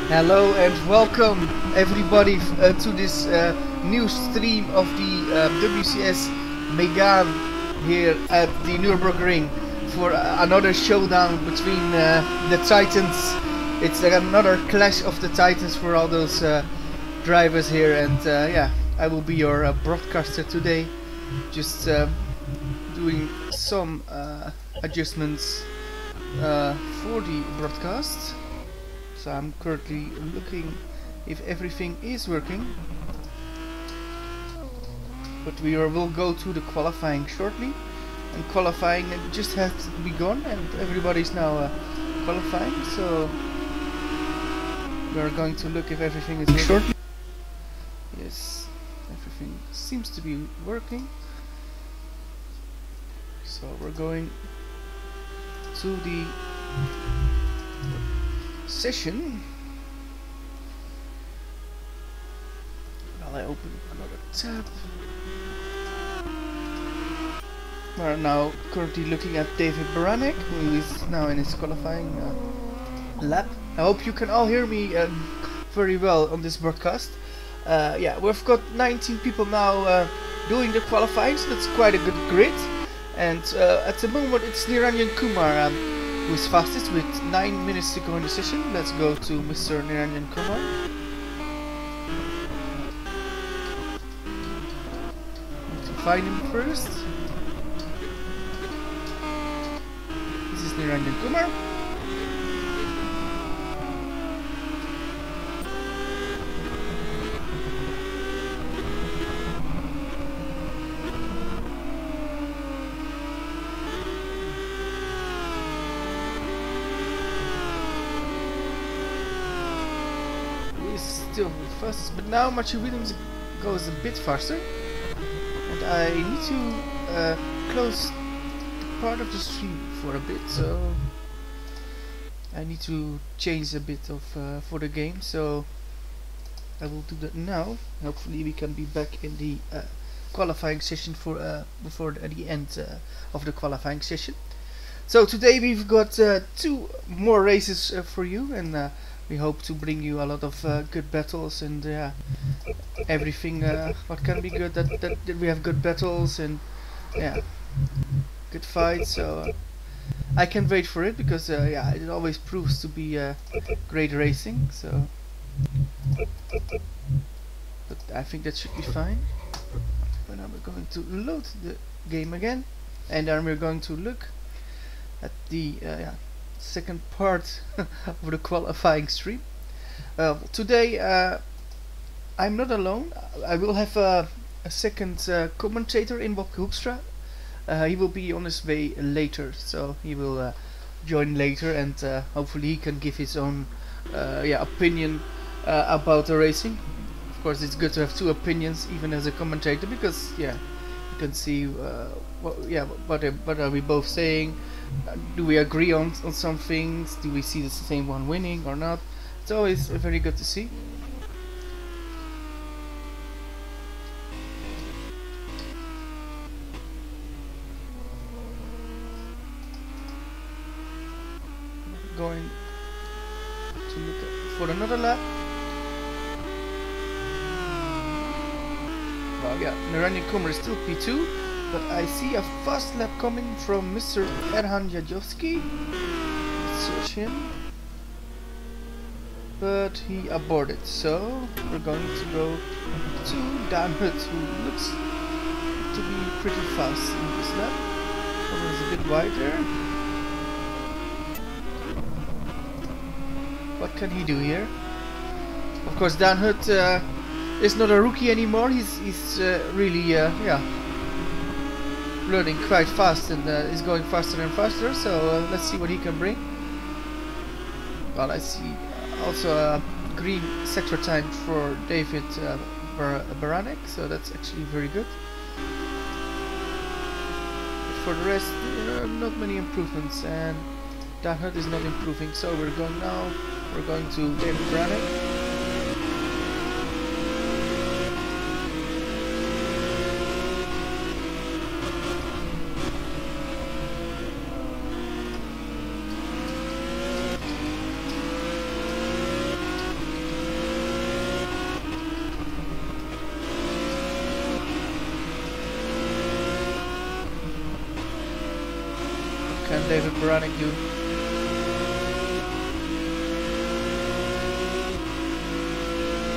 Hello and welcome everybody to this new stream of the WCS Megane here at the Nurburgring for another showdown between the Titans. It's another clash of the Titans for all those drivers here, and yeah, I will be your broadcaster today, just doing some adjustments for the broadcast. So I'm currently looking if everything is working, but we will go to the qualifying shortly, and qualifying just has begun and everybody's now qualifying, so we are going to look if everything is working shortly. Yes, everything seems to be working, so we're going to the session. While I open another tab, we're now currently looking at David Baranek, who is now in his qualifying lap. I hope you can all hear me very well on this broadcast. Yeah, we've got 19 people now doing the qualifying, so that's quite a good grid. And at the moment it's Niranjan Kumar who is fastest with 9 minutes to go in the session. Let's go to Mr. Niranjan Kumar. Need to find him first. This is Niranjan Kumar. Still fastest, but now Matthew Williams goes a bit faster, and I need to close part of the stream for a bit, so I need to change a bit of for the game, so I will do that now. Hopefully we can be back in the qualifying session for before the end of the qualifying session. So today we've got 2 more races for you, and we hope to bring you a lot of good battles, and everything what can be good, that we have good battles and yeah, good fights. So I can't wait for it, because yeah, it always proves to be great racing. So, but I think that should be fine. But now we're going to load the game again, and then we're going to look at the yeah, second part of the qualifying stream. Today I'm not alone. I will have a second commentator in Wopke Hoekstra. He will be on his way later, so he will join later, and hopefully he can give his own yeah, opinion about the racing. Of course, it's good to have 2 opinions even as a commentator, because yeah, you can see what are we both saying. Do we agree on some things? Do we see the same one winning or not? It's always very good to see. Going to look for another lap. Well, yeah, Niranjan Kumar is still P2. But I see a fast lap coming from Mr. Erhan Jajowski. Let's search him. But he aborted, so we're going to go to Danhut, who looks to be pretty fast in this lap. Is a bit wider. What can he do here? Of course, Danhut is not a rookie anymore. He's really yeah, learning quite fast, and is going faster and faster, so let's see what he can bring. Well, I see also a green sector time for David Baranek, so that's actually very good. But for the rest, there are not many improvements, and Danhut is not improving, so we're going to David Baranek. can David Baranek do?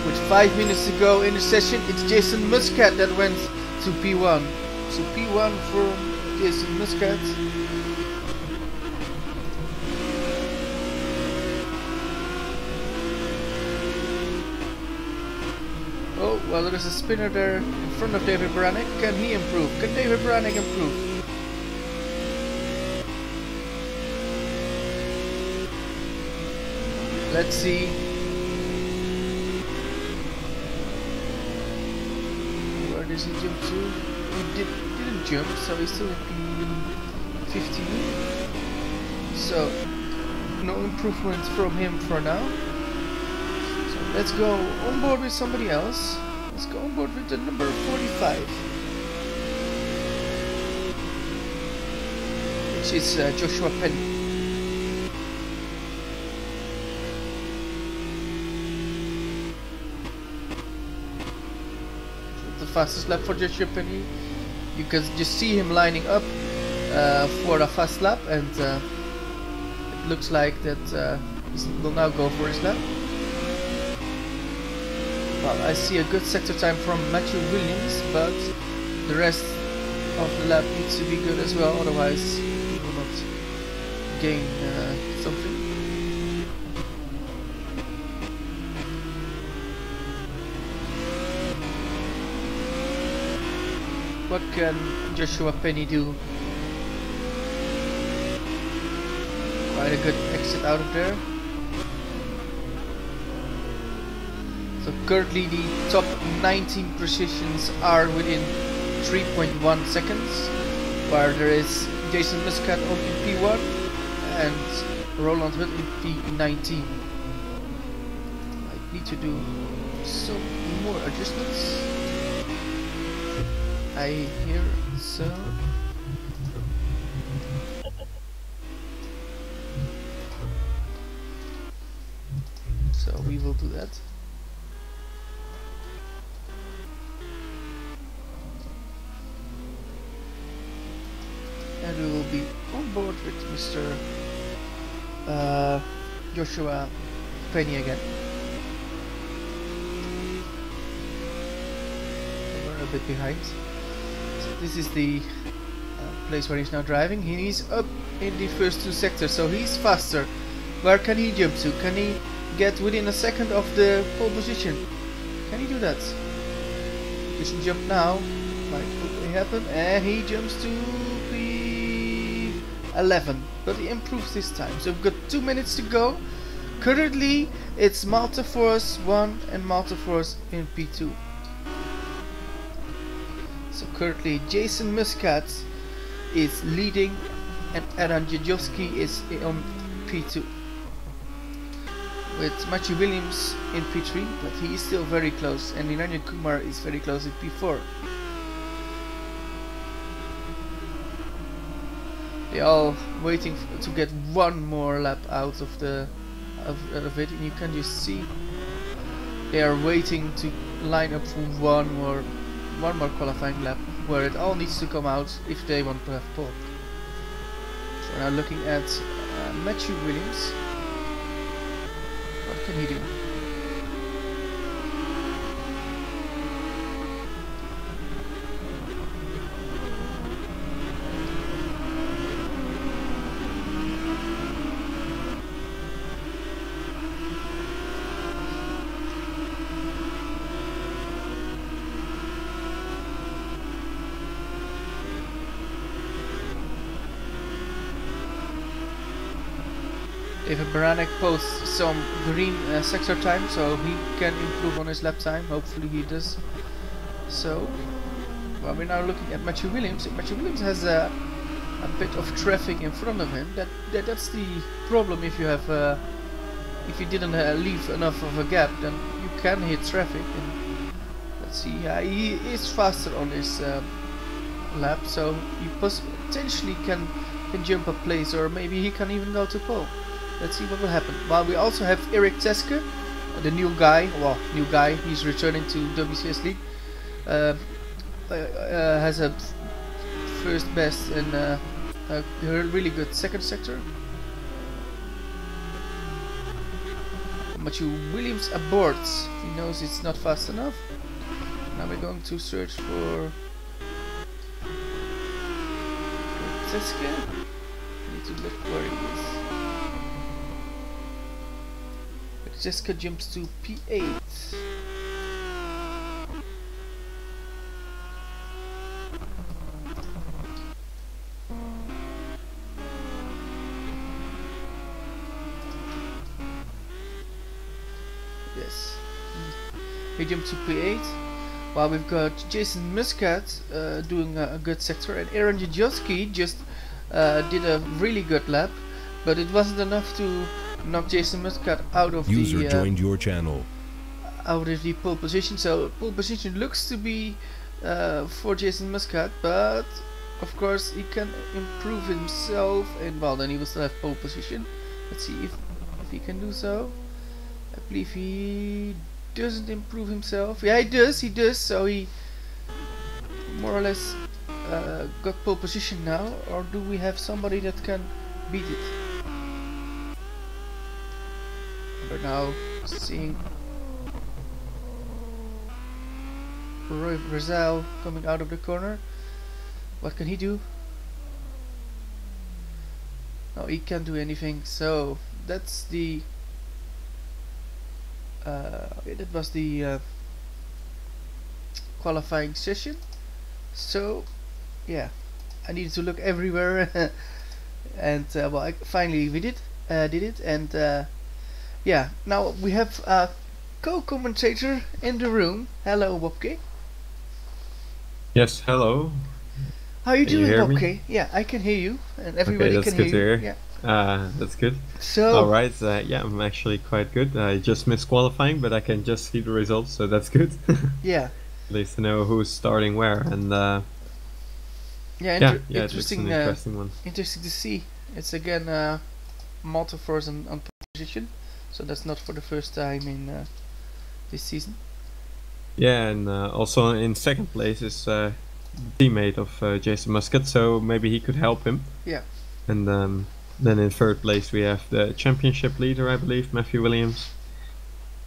With 5 minutes to go in the session, it's Jason Muscat that went to P1. So P1 for Jason Muscat. Oh, well, there is a spinner there in front of David Baranek. Can he improve? Can David Baranek improve? Let's see. Where does he jump to? He didn't jump, so he's still in 15. So, no improvement from him for now. So let's go on board with somebody else. Let's go on board with the number 45. Which is Joshua Penny. Fastest lap for Joshua Penny. You can just see him lining up for a fast lap, and it looks like that he will now go for his lap. Well, I see a good sector time from Matthew Williams, but the rest of the lap needs to be good as well, otherwise he will not gain something. What can Joshua Penny do? Quite a good exit out of there. So currently the top 19 positions are within 3.1 seconds, where there is Jason Muscat on in P1 and Roland Hood in P19. I need to do some more adjustments. I hear so. So we will do that. And we will be on board with Mr. Joshua Penny again. We're a bit behind. This is the place where he's now driving. He's up in the first two sectors, so he's faster. Where can he jump to? Can he get within a second of the pole position? Can he do that? He doesn't jump now. Might quickly happen. And he jumps to P11. But he improves this time. So we've got 2 minutes to go. Currently, it's Malta Force 1 and Malta Force in P2. So currently Jason Muscat is leading and Adam Jajowski is on P2 with Matthew Williams in P3, but he is still very close, and Niranja Kumar is very close in P4. They are all waiting to get one more lap out of it, and you can just see they are waiting to line up for one more qualifying lap, where it all needs to come out if they want to have pole. So now looking at Matthew Williams. What can he do? David Baranek posts some green sector time, so he can improve on his lap time. Hopefully he does. So, well, we're now looking at Matthew Williams. Matthew Williams has a bit of traffic in front of him. That's the problem. If you have if you didn't leave enough of a gap, then you can hit traffic. And let's see, he is faster on his lap, so he potentially can jump a place, or maybe he can even go to pole. Let's see what will happen. Well, we also have Eric Teske, the new guy. Well, new guy. He's returning to WCSLeague. Has a first best in a really good second sector. Matthew Williams aborts. He knows it's not fast enough. Now we're going to search for Francesca. Need to look where he is. Francesca jumps to P8. Yes, he jumped to P8. While we've got Jason Muscat doing a good sector, and Aaron Jajowski just did a really good lap, but it wasn't enough to knock Jason Muscat out of User joined your channel. Out of the pole position. So pole position looks to be for Jason Muscat, but of course he can improve himself, and well, then he will still have pole position. Let's see if he can do so. I believe he doesn't improve himself. Yeah, he does. So he more or less got pole position now, or do we have somebody that can beat it? We're now seeing Roy Brazil coming out of the corner. What can he do? No, he can't do anything. So that's the that was the qualifying session. So yeah, I needed to look everywhere, and well, finally we did it, and yeah, now we have a co-commentator in the room. Hello, Wopke. Yes, hello. How are you doing, hear me? Wopke? Yeah, I can hear you, and everybody Okay, that's can good hear to you. hear. Yeah. That's good. So Alright, yeah, I'm actually quite good. I just missed qualifying, but I can just see the results, so that's good. yeah, At least to know who's starting where, and yeah, yeah, it's interesting. an interesting one. Interesting to see. It's again Malta Force on position, so that's not for the first time in this season. Yeah, and also in second place is teammate of Jason Muscat, so maybe he could help him. Yeah. And then in third place we have the championship leader, I believe, Matthew Williams.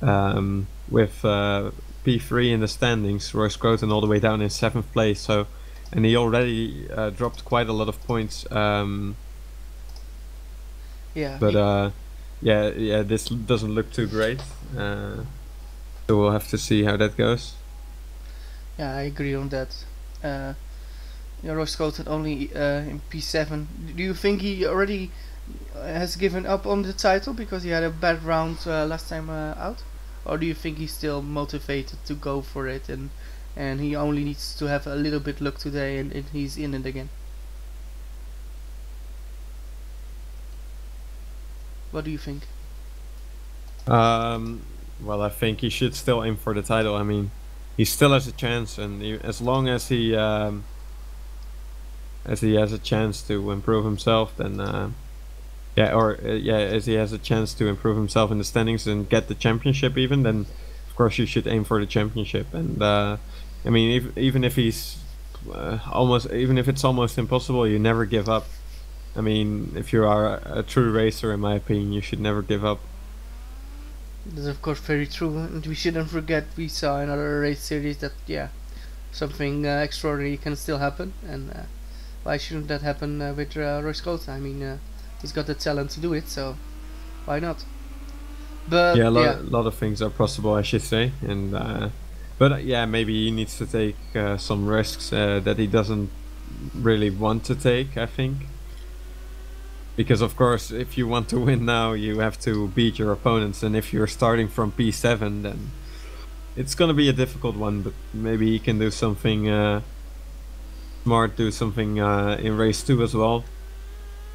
With P3 in the standings, Royce Croton all the way down in 7th place. So, and he already dropped quite a lot of points. Yeah. But yeah, this doesn't look too great. So we'll have to see how that goes. Yeah, I agree on that. Royce Croton only in P7. Do you think he already has given up on the title because he had a bad round last time out, or do you think he's still motivated to go for it, and he only needs to have a little bit luck today and he's in it again? What do you think? Well, I think he should still aim for the title. I mean, he still has a chance, and as long as he has a chance to improve himself, then as he has a chance to improve himself in the standings and get the championship, even then, of course, you should aim for the championship. And I mean, even if he's even if it's almost impossible, you never give up. I mean, if you are a true racer, in my opinion, you should never give up. That's of course very true, and we shouldn't forget we saw in other race series that something extraordinary can still happen, and why shouldn't that happen with Royce Croton? I mean, he's got the talent to do it, so why not? But yeah, a lot of things are possible, I should say, and but yeah, maybe he needs to take some risks that he doesn't really want to take, I think. Because of course, if you want to win now, you have to beat your opponents, and if you're starting from P7, then it's gonna be a difficult one. But maybe he can do something smart, do something in race 2 as well.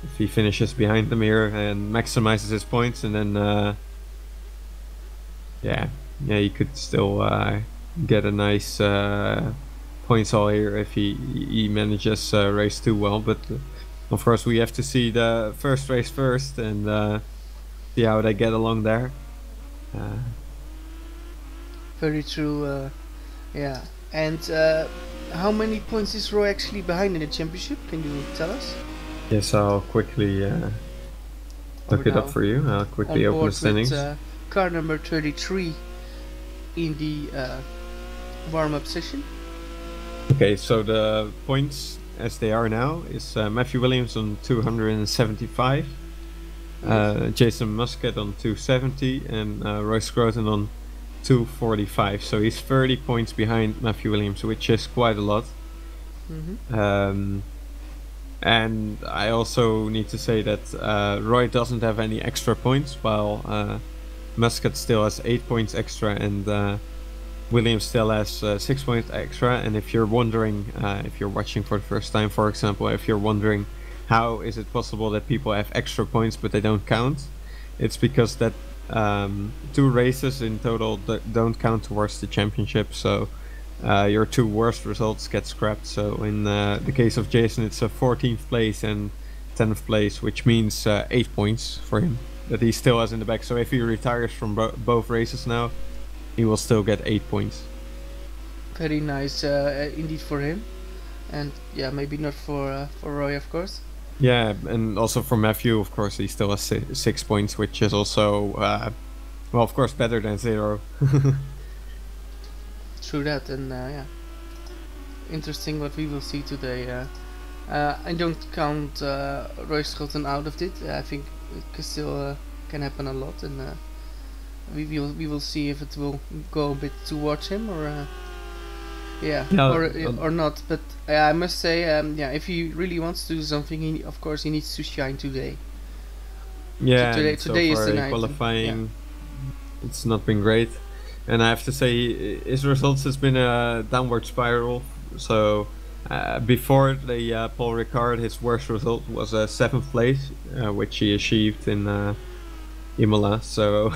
If he finishes behind them here and maximizes his points, and then yeah, he could still get a nice points haul here if he manages race 2 well. But of course, we have to see the first race first and see how they get along there. very true. Yeah, and how many points is Roy actually behind in the championship? Can you tell us? Yes, I'll quickly look We're it up now for you. I'll quickly on open the board standings. with car number 33 in the warm-up session. Okay, so the points as they are now is Matthew Williams on 275, Yes. Jason Muscat on 270, and Royce Groton on 245. So he's 30 points behind Matthew Williams, which is quite a lot. And I also need to say that Roy doesn't have any extra points, while Muscat still has 8 points extra, and Williams still has 6 points extra. And if you're wondering, if you're watching for the first time, for example, if you're wondering how is it possible that people have extra points but they don't count, it's because that 2 races in total don't count towards the championship. So your 2 worst results get scrapped. So in the case of Jason, it's a 14th place and 10th place, which means 8 points for him that he still has in the back. So if he retires from both races now, he will still get 8 points. Very nice indeed for him, and yeah, maybe not for Roy, of course. Yeah, and also for Matthew, of course, he still has 6 points, which is also, well, of course, better than 0. True that, and yeah, interesting what we will see today. I don't count Royce Schotten out of it. I think it can still can happen a lot, and we will see if it will go a bit towards him or yeah, or not. But I must say, yeah, if he really wants to do something, of course he needs to shine today. Yeah, so today so is the night. qualifying, yeah. It's not been great, and I have to say his results has been a downward spiral. So before the Paul Ricard, his worst result was a 7th place, which he achieved in Imola. So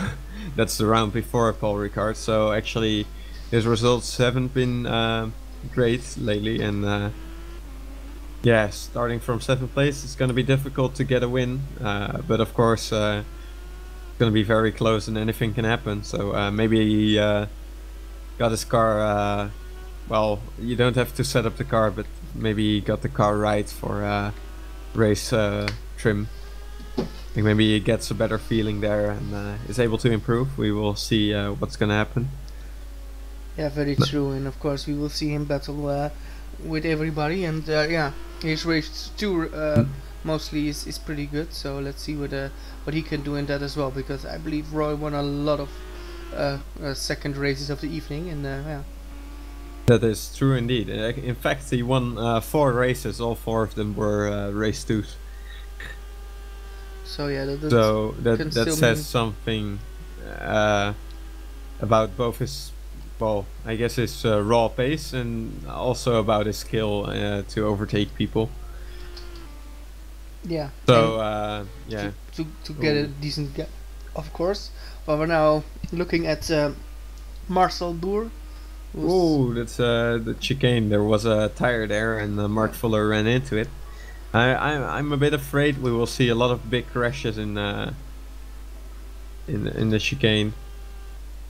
that's the round before Paul Ricard. So actually his results haven't been great lately, and yeah, starting from 7th place, it's going to be difficult to get a win, but of course it's going to be very close and anything can happen. So maybe he got his car, well, you don't have to set up the car, but maybe he got the car right for race trim. I think maybe he gets a better feeling there and is able to improve. We will see what's going to happen. Yeah, very true, and of course we will see him battle with everybody, and yeah, his race 2 mostly is pretty good, so let's see what he can do in that as well, because I believe Roy won a lot of second races of the evening, and yeah. That is true indeed. In fact, he won 4 races, all 4 of them were race 2s. So yeah, that says something about both his, well, I guess his raw pace, and also about his skill to overtake people. Yeah. So yeah. To get a decent gap, of course. But we're now looking at Marcel Boer. Oh, that's the chicane. There was a tire there, and Mark Fuller ran into it. I'm a bit afraid we will see a lot of big crashes in the chicane.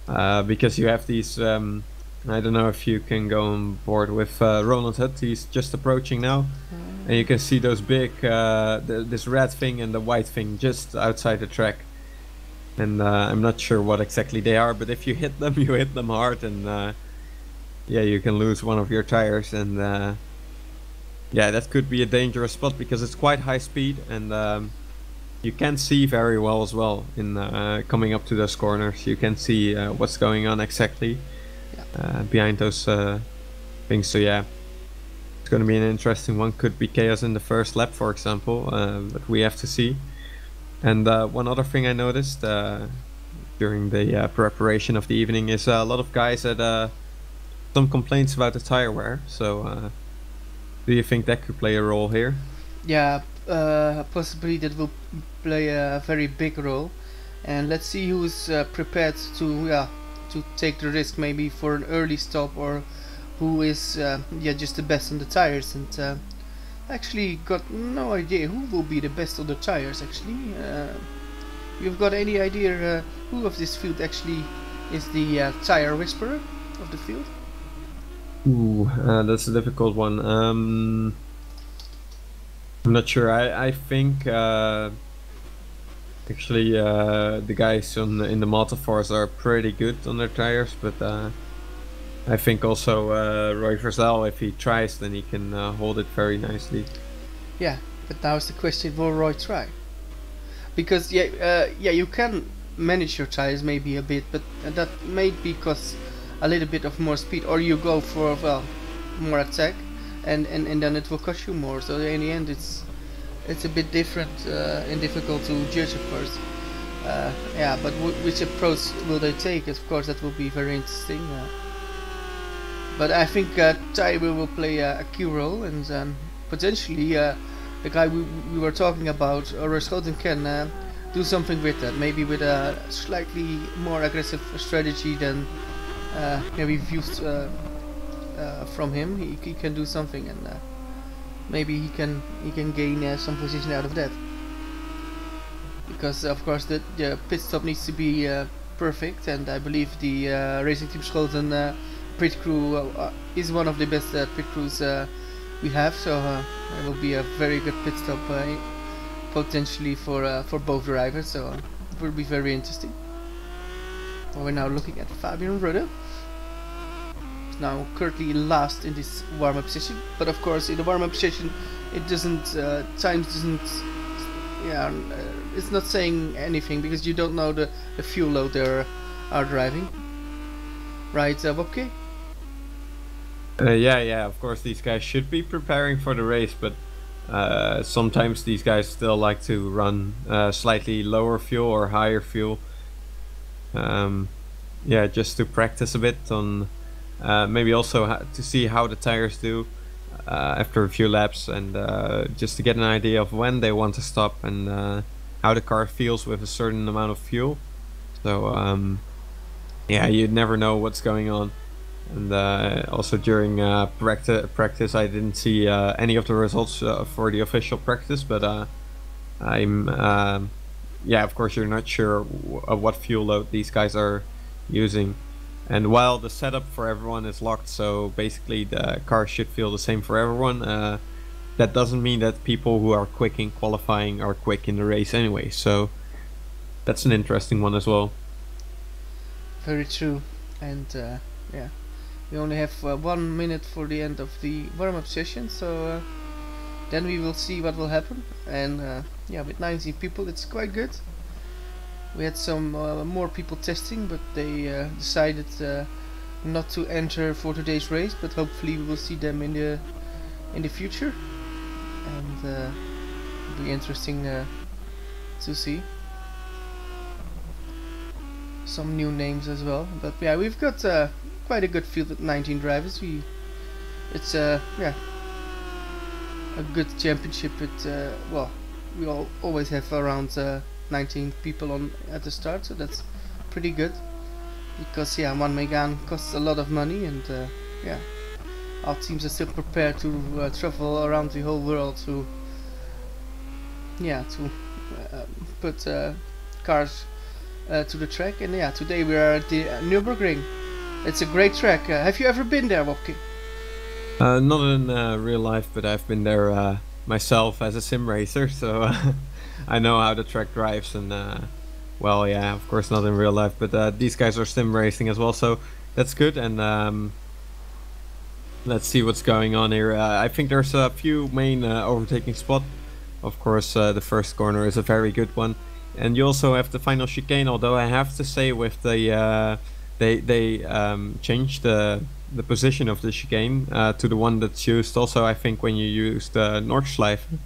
Because you have these, I don't know if you can go on board with Ronald Hutt. He's just approaching now, and you can see those big, this red thing and the white thing just outside the track. And I'm not sure what exactly they are, but if you hit them, you hit them hard, and yeah, you can lose one of your tires. And yeah, that could be a dangerous spot because it's quite high speed, and you can see very well as well in coming up to those corners. You can see what's going on exactly behind those things. So yeah, it's going to be an interesting one. Could be chaos in the first lap, for example, but we have to see. And one other thing I noticed during the preparation of the evening is a lot of guys had some complaints about the tire wear. So do you think that could play a role here? Yeah, possibly that will play a very big role, and let's see who is prepared to take the risk, maybe for an early stop, or who is just the best on the tires. And actually got no idea who will be the best on the tires. Actually, you've got any idea who of this field actually is the tire whisperer of the field? Ooh, that's a difficult one. I'm not sure. I think actually the guys in the Multiforce are pretty good on their tires, but I think also Roy Versal, if he tries, then he can hold it very nicely. Yeah, but now is the question: will Roy try? Because yeah, you can manage your tires maybe a bit, but that may be cause a little bit of more speed, or you go for more attack, and then it will cost you more. So in the end, it's a bit different and difficult to judge, of course. Yeah, but which approach will they take? Of course, that will be very interesting. But I think tire will play a key role, and potentially the guy we were talking about, or Schouten, can do something with that. Maybe with a slightly more aggressive strategy than we've used from him. He can do something, and maybe he can gain some position out of that. Because of course the pit stop needs to be perfect, and I believe the Racing Team Schouten pit crew is one of the best pit crews we have, so it will be a very good pit stop potentially for both drivers, so it will be very interesting. We're now looking at Fabian Rudder, now currently last in this warm-up session, but of course in the warm-up session it doesn't times doesn't it's not saying anything because you don't know the fuel load they are driving, right, Wopke? Yeah, of course these guys should be preparing for the race, but sometimes these guys still like to run slightly lower fuel or higher fuel. Yeah, just to practice a bit on maybe also to see how the tires do after a few laps, and just to get an idea of when they want to stop and how the car feels with a certain amount of fuel. So yeah, you never know what's going on. And also during practice I didn't see any of the results for the official practice, but I'm yeah, of course you're not sure what fuel load these guys are using. And while the setup for everyone is locked, so basically the car should feel the same for everyone, that doesn't mean that people who are quick in qualifying are quick in the race anyway, so that's an interesting one as well. Very true. And yeah, we only have 1 minute for the end of the warm-up session, so then we will see what will happen. And yeah, with 19 people it's quite good. We had some more people testing, but they decided not to enter for today's race, but hopefully we will see them in the future, and it'll be interesting to see some new names as well. But yeah, we've got quite a good field at 19 drivers. It's yeah, a good championship. Well, we always have around 19 people on at the start, so that's pretty good, because yeah, one Megane costs a lot of money, and yeah, our teams are still prepared to travel around the whole world to put cars to the track. And yeah, today we are at the Nurburgring. It's a great track. Have you ever been there, Wopke? Not in real life, but I've been there myself as a sim racer, so I know how the track drives. And well, yeah, of course not in real life, but these guys are sim racing as well, so that's good. And let's see what's going on here. I think there's a few main overtaking spots. Of course, the first corner is a very good one, and you also have the final chicane. Although I have to say, with the they changed the position of the chicane to the one that's used also, I think, when you use the Nordschleife,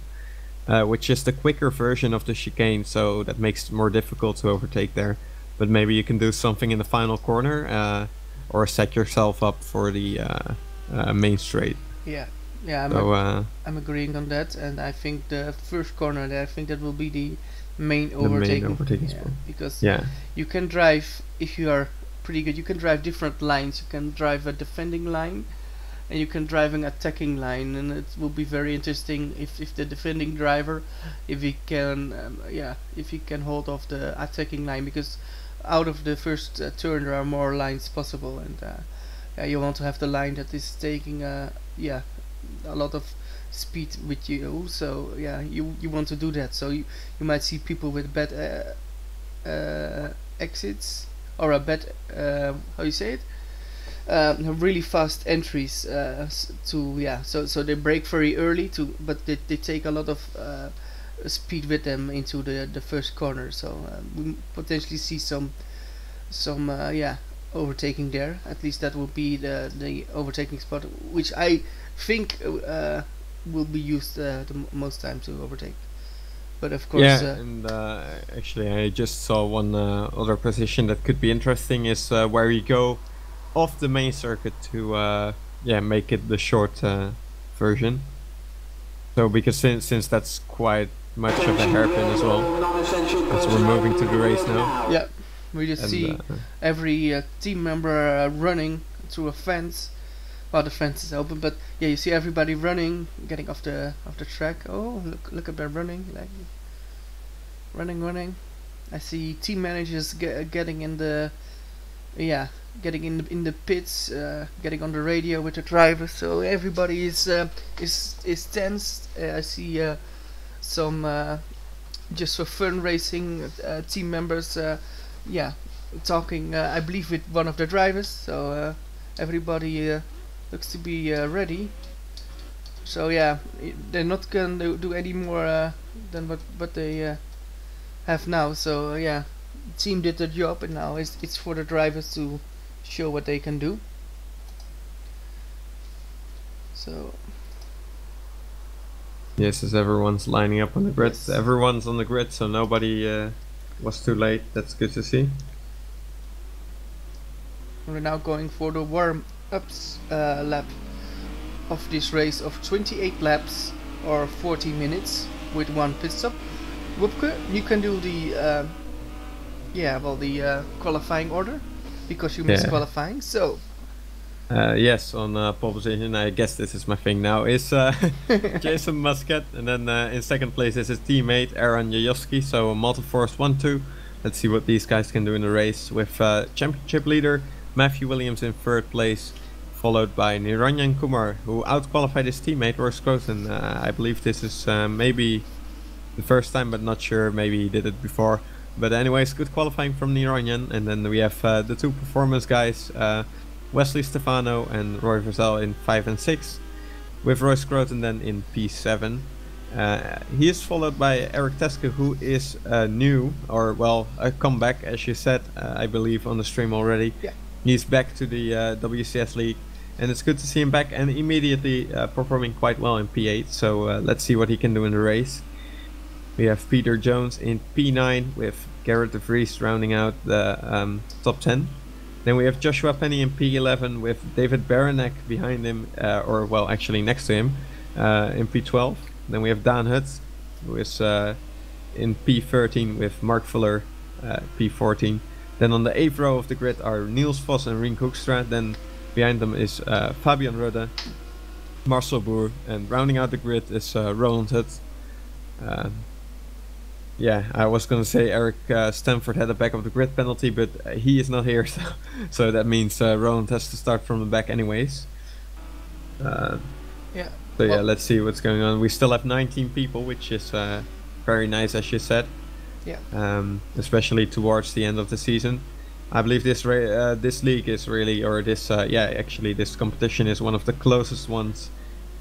which is the quicker version of the chicane, so that makes it more difficult to overtake there. But maybe you can do something in the final corner, or set yourself up for the main straight. Yeah, I'm agreeing on that, and I think the first corner there, I think that will be the main overtaking spot. Because you can drive, if you are pretty good, you can drive different lines. You can drive a defending line, and you can drive an attacking line, and it will be very interesting if the defending driver, if he can if he can hold off the attacking line, because out of the first turn there are more lines possible, and you want to have the line that is taking a lot of speed with you. So yeah, you want to do that. So you might see people with bad exits or a bad how you say it. Really fast entries so they break very early but they take a lot of speed with them into the first corner, so we potentially see some overtaking there. At least that will be the overtaking spot, which I think will be used the most time to overtake. But of course, and actually I just saw one other position that could be interesting is where you go off the main circuit to make it the short version. So because since that's quite much of a hairpin as well, as we're moving to the race now. Yeah, we just see every team member running through a fence. Well, the fence is open, but yeah, you see everybody running, getting off the track. Oh, look at them running, like running. I see team managers getting in the in the pits, getting on the radio with the drivers. So everybody is tense. I see some just for fun racing team members. Talking. I believe with one of the drivers. So everybody looks to be ready. So yeah, they're not gonna do any more than what they have now. So yeah, the team did the job, and now it's for the drivers to show what they can do. So yes, as everyone's lining up on the grid, yes. Everyone's on the grid, so nobody was too late. That's good to see. We're now going for the warm-ups lap of this race of 28 laps or 40 minutes with one pit stop. Wopke, you can do the qualifying order because you missed qualifying. So yes, on pole position, I guess this is my thing now, is Jason Muscat, and then in second place is his teammate Aaron Jajowski, so Multiforce 1-2. Let's see what these guys can do in the race, with championship leader Matthew Williams in third place, followed by Niranjan Kumar, who outqualified his teammate Royce Croton. I believe this is maybe the first time, but not sure, maybe he did it before. But anyways, good qualifying from Niranjan. And then we have the two performance guys, Wesley Stefano and Roy Verzal in 5 and 6, with Royce Croton then in P7. He is followed by Eric Teske, who is new, or well, a comeback, as you said, I believe on the stream already. Yeah. He's back to the WCS League, and it's good to see him back and immediately performing quite well in P8. So let's see what he can do in the race. We have Peter Jones in P9 with Garrett de Vries rounding out the top 10. Then we have Joshua Penny in P11 with David Baranek behind him, or well, actually next to him, in P12. Then we have Dan Hutt, who is in P13 with Mark Fuller, P14. Then on the 8th row of the grid are Niels Vos and Rien Hoekstra. Then behind them is Fabian Rudde, Marcel Boer, and rounding out the grid is Roland Hutt. I was gonna say Eric Stanford had a back of the grid penalty, but he is not here, so that means Roland has to start from the back anyways. So let's see what's going on. We still have 19 people, which is very nice, as you said. Yeah. Especially towards the end of the season. I believe this league is really, or this actually this competition is one of the closest ones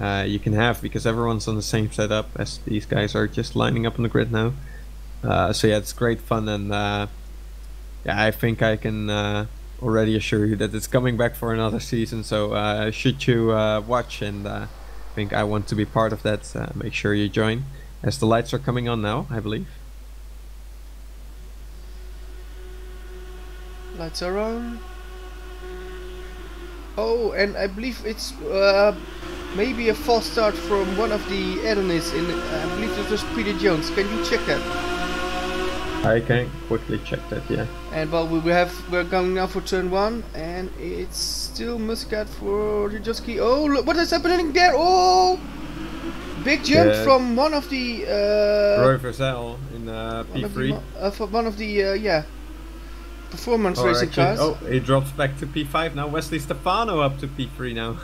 you can have, because everyone's on the same setup as these guys are just lining up on the grid now. So yeah, it's great fun, and I think I can already assure you that it's coming back for another season. So should you watch and think I want to be part of that, make sure you join, as the lights are coming on now, I believe. Lights are on. Oh, and I believe it's maybe a false start from one of the add-ons in. I believe it was Peter Jones. Can you check that? I can quickly check that, yeah. And well, we're going now for turn 1, and it's still Muscat for Jajowski. Oh, look what is happening there! Oh, big jump from one of the Roy Verzal in P3. One of the performance racing cars. Oh, he drops back to P5 now. Wesley Stefano up to P3 now.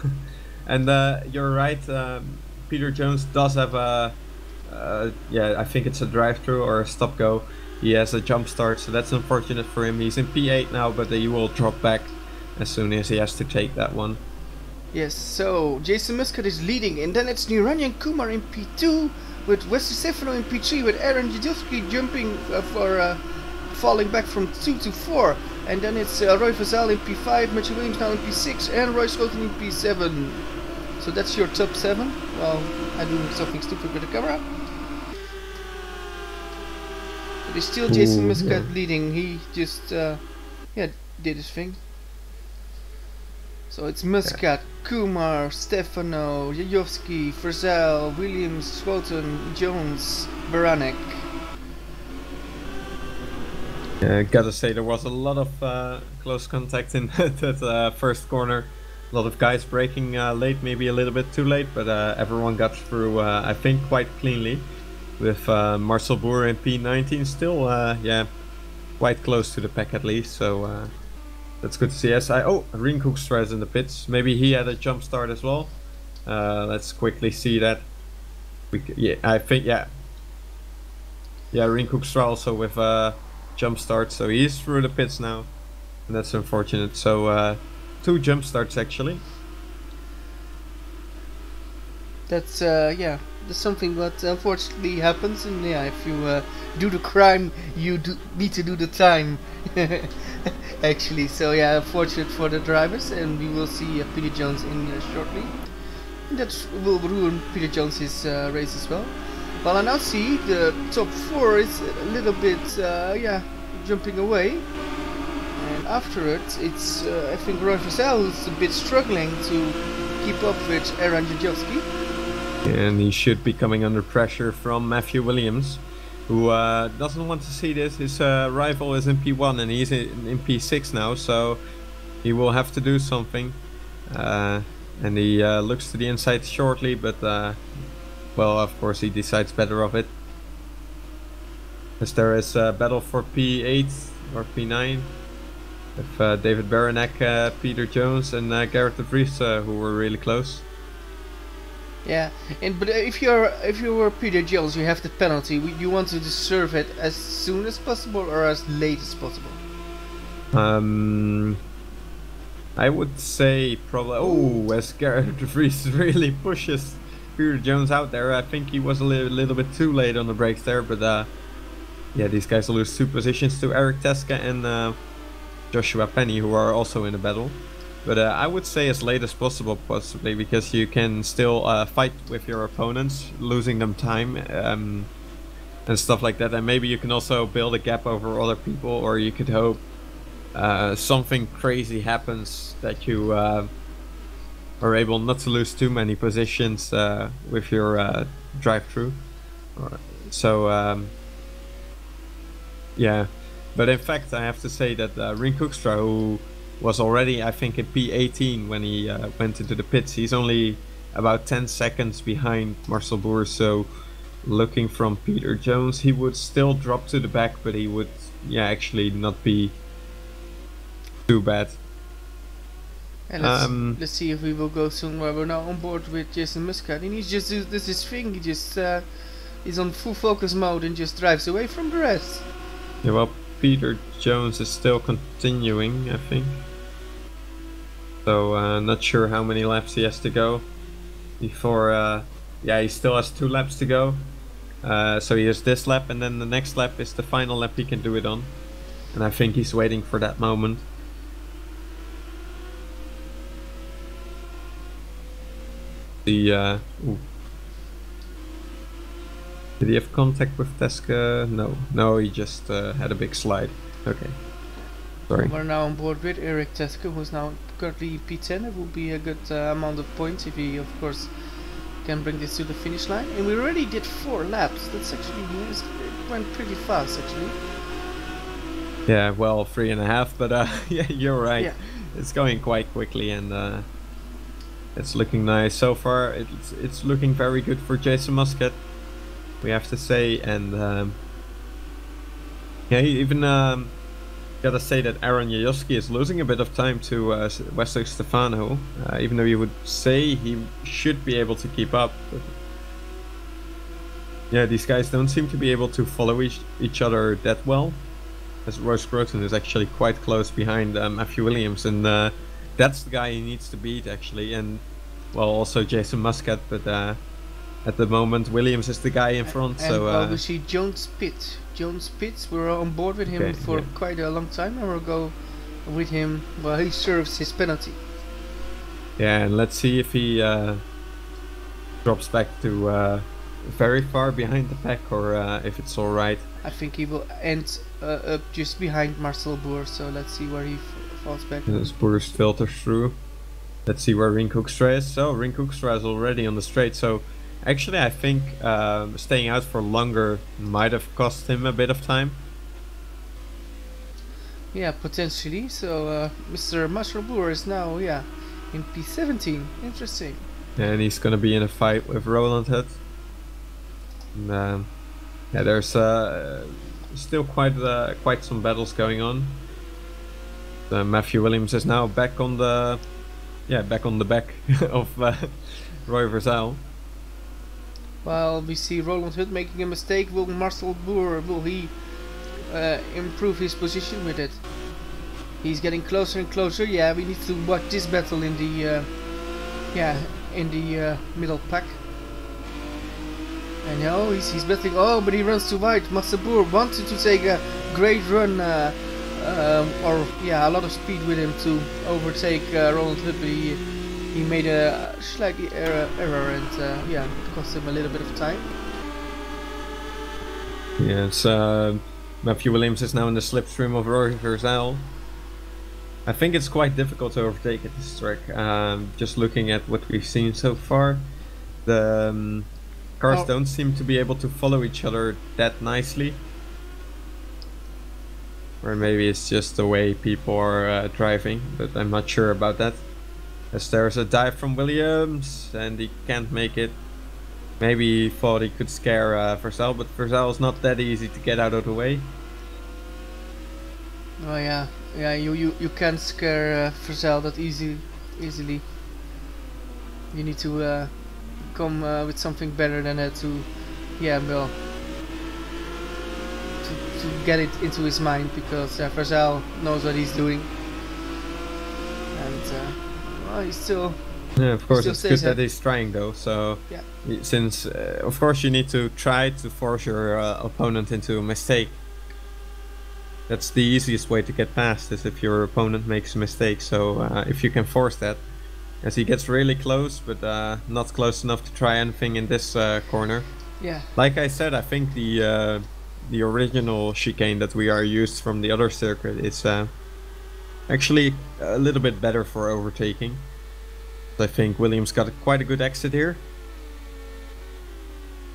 And you're right, Peter Jones does have a, yeah, I think it's a drive-through or a stop-go. He has a jump start, so that's unfortunate for him. He's in P8 now, but he will drop back as soon as he has to take that one. Yes, so Jason Muscat is leading, and then it's Niranjan Kumar in P2, with Wesley Stefano in P3, with Aaron Jadowski jumping for falling back from 2 to 4. And then it's Roy Vazal in P5, Matthew Williams now in P6, and Roy Schoten in P7. So that's your top 7. Well, I'm doing something stupid with the camera. But it's still Jason Muscat leading. He just, yeah, did his thing. So it's Muscat, Kumar, Stefano, Jajowski, Vazal, Williams, Schoten, Jones, Baranek. Gotta say, there was a lot of close contact in that first corner. A lot of guys braking late, maybe a little bit too late, but everyone got through, I think, quite cleanly. With Marcel Boer in P19 still, yeah, quite close to the pack at least, so that's good to see. Oh, Rink Hoekstra is in the pits. Maybe he had a jump start as well. Let's quickly see that. Yeah, I think, yeah. Yeah, Rink Hoekstra also with jump start, so he's through the pits now, and that's unfortunate. So 2 jump starts actually. That's yeah, that's something that unfortunately happens, and yeah, if you do the crime, you need to do the time. Actually, so yeah, unfortunate for the drivers, and we will see Peter Jones in shortly. And that will ruin Peter Jones's race as well. Well, I now see the top 4 is a little bit, yeah, jumping away. And after it, it's, I think, Roy Vazal who's a bit struggling to keep up with Aaron Jadowski. And he should be coming under pressure from Matthew Williams, who doesn't want to see this. His rival is in P1 and he's in P6 now, so he will have to do something. And he looks to the inside shortly, but well, of course he decides better of it. As there is a battle for P8 or P9 with David Baranek, Peter Jones and Garrett de Vries, who were really close. Yeah, but if you were Peter Jones, you have the penalty. You want to serve it as soon as possible or as late as possible? I would say probably. Oh, as Garrett de Vries really pushes Peter Jones out there. I think he was a little bit too late on the brakes there, but yeah, these guys lose 2 positions to Eric Teska and Joshua Penny, who are also in a battle. But I would say as late as possible, possibly, because you can still fight with your opponents, losing them time and stuff like that. And maybe you can also build a gap over other people, or you could hope something crazy happens that you are able not to lose too many positions with your drive-through. So yeah, but in fact I have to say that Rink Hoekstra, who was already, I think, in P18 when he went into the pits, he's only about 10 seconds behind Marcel Boer, so looking from Peter Jones, he would still drop to the back, but he would, yeah, actually not be too bad. And let's see if we will go soon. Where we're now on board with Jason Muscat, and he just does his thing. He just is on full focus mode and just drives away from the rest. Yeah, well, Peter Jones is still continuing, I think. So not sure how many laps he has to go before. Yeah, he still has 2 laps to go. So he has this lap, and then the next lap is the final lap he can do it on. And I think he's waiting for that moment. The ooh. Did he have contact with Teska? No, he just had a big slide. Okay, sorry. We're now on board with Eric Teska, who's now currently P10. It will be a good amount of points if he, of course, can bring this to the finish line. And we already did 4 laps. That's actually, it went pretty fast actually. Yeah, well, 3.5, but yeah, you're right. Yeah. It's going quite quickly, and it's looking nice so far. It's looking very good for Jason Muscat, we have to say, and yeah, even gotta say that Aaron Jajowski is losing a bit of time to Wesley Stefano, even though you would say he should be able to keep up. But Yeah, these guys don't seem to be able to follow each other that well. As Royce Groton is actually quite close behind Matthew Williams, and that's the guy he needs to beat actually. And well, also Jason Muscat, but at the moment Williams is the guy in front. And so well, we see Jones Pitt. Jones Pitt, we're on board with him for quite a long time, and we'll go with him while he serves his penalty. Yeah, and let's see if he drops back to very far behind the pack, or if it's all right. I think he will end up just behind Marcel Boer, so let's see where he falls back. As Boers filters through. Let's see where Rink Hoekstra is. So Rink Hoekstra is already on the straight, so actually I think staying out for longer might have cost him a bit of time. Yeah, potentially. So Mr. Marcel Boer is now, in P17. Interesting. And he's gonna be in a fight with Roland Hutt. And, yeah, there's still quite some battles going on. Matthew Williams is now back on the back of Roy Verzal. Well, we see Roland Hutt making a mistake. Will Marcel Boer, will he improve his position with it? He's getting closer and closer. Yeah, we need to watch this battle in the middle pack. And now he's battling. Oh, but he runs too wide. Marcel Boer wanted to take a great run, a lot of speed with him to overtake Roland Hutt, but he made a slightly error and it cost him a little bit of time. Yes, Matthew Williams is now in the slipstream of Roy Verzal. I think it's quite difficult to overtake at this track. Just looking at what we've seen so far, the cars don't seem to be able to follow each other that nicely. Or maybe it's just the way people are driving, but I'm not sure about that. As there's a dive from Williams and he can't make it. Maybe he thought he could scare Verzal, but Verzal is not that easy to get out of the way. Oh yeah, you can't scare Verzal that easily. You need to come with something better than that to get it into his mind, because Verzal knows what he's doing, and he's still. Yeah, of course, it's good that he's trying though. So, since of course you need to try to force your opponent into a mistake. That's the easiest way to get past, is if your opponent makes a mistake. So if you can force that, as he gets really close, but not close enough to try anything in this corner. Yeah. Like I said, I think the original chicane that we are used from the other circuit is actually a little bit better for overtaking. I think Williams got quite a good exit here.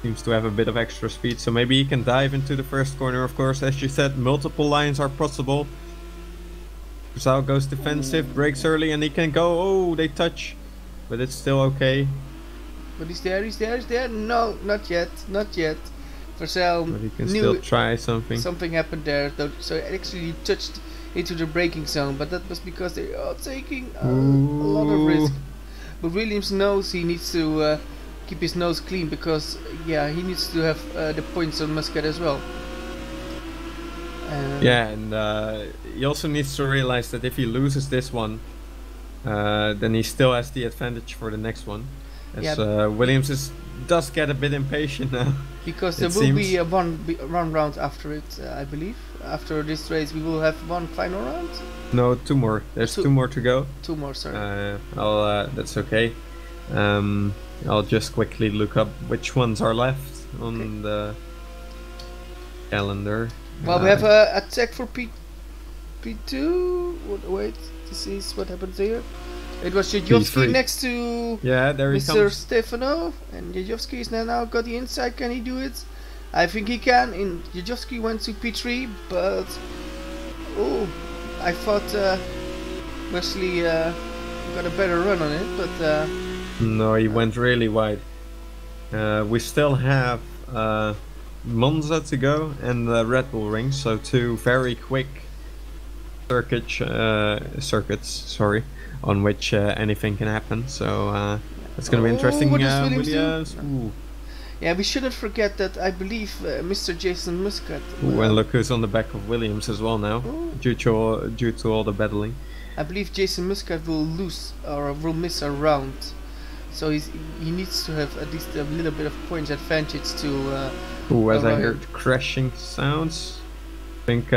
Seems to have a bit of extra speed, so maybe he can dive into the first corner. Of course, as you said, multiple lines are possible. Verzal goes defensive, breaks early, and he can go. Oh, they touch, but it's still okay. But he's there. No, not yet. Verzal But he can still try something. Something happened there, though, so it actually touched into the braking zone, but that was because they are taking a lot of risk. But Williams knows he needs to keep his nose clean, because he needs to have the points on Muscat as well. And he also needs to realize that if he loses this one, then he still has the advantage for the next one. As Williams does get a bit impatient now. Because there will be one round after it, I believe. After this race we will have one final round? No, two more. There's two more to go. Two more, sorry. That's okay. I'll just quickly look up which ones are left on the calendar. Well, we have a attack for P2. Wait, this is what happens here. It was Jajovski next to there he Mr. comes. Stefano, and Jajovski is now got the inside. Can he do it? I think he can. Jajovski went to P3, but I thought Wesley got a better run on it, but no, he went really wide. We still have Monza to go and the Red Bull Ring, so two very quick circuits, on which anything can happen. So it's going to be interesting. Williams. Yeah, we shouldn't forget that I believe Mr. Jason Muscat. Well, look who's on the back of Williams as well now, due to all the battling. I believe Jason Muscat will lose or will miss a round, so he needs to have at least a little bit of points advantage to. As I heard crashing sounds, I think.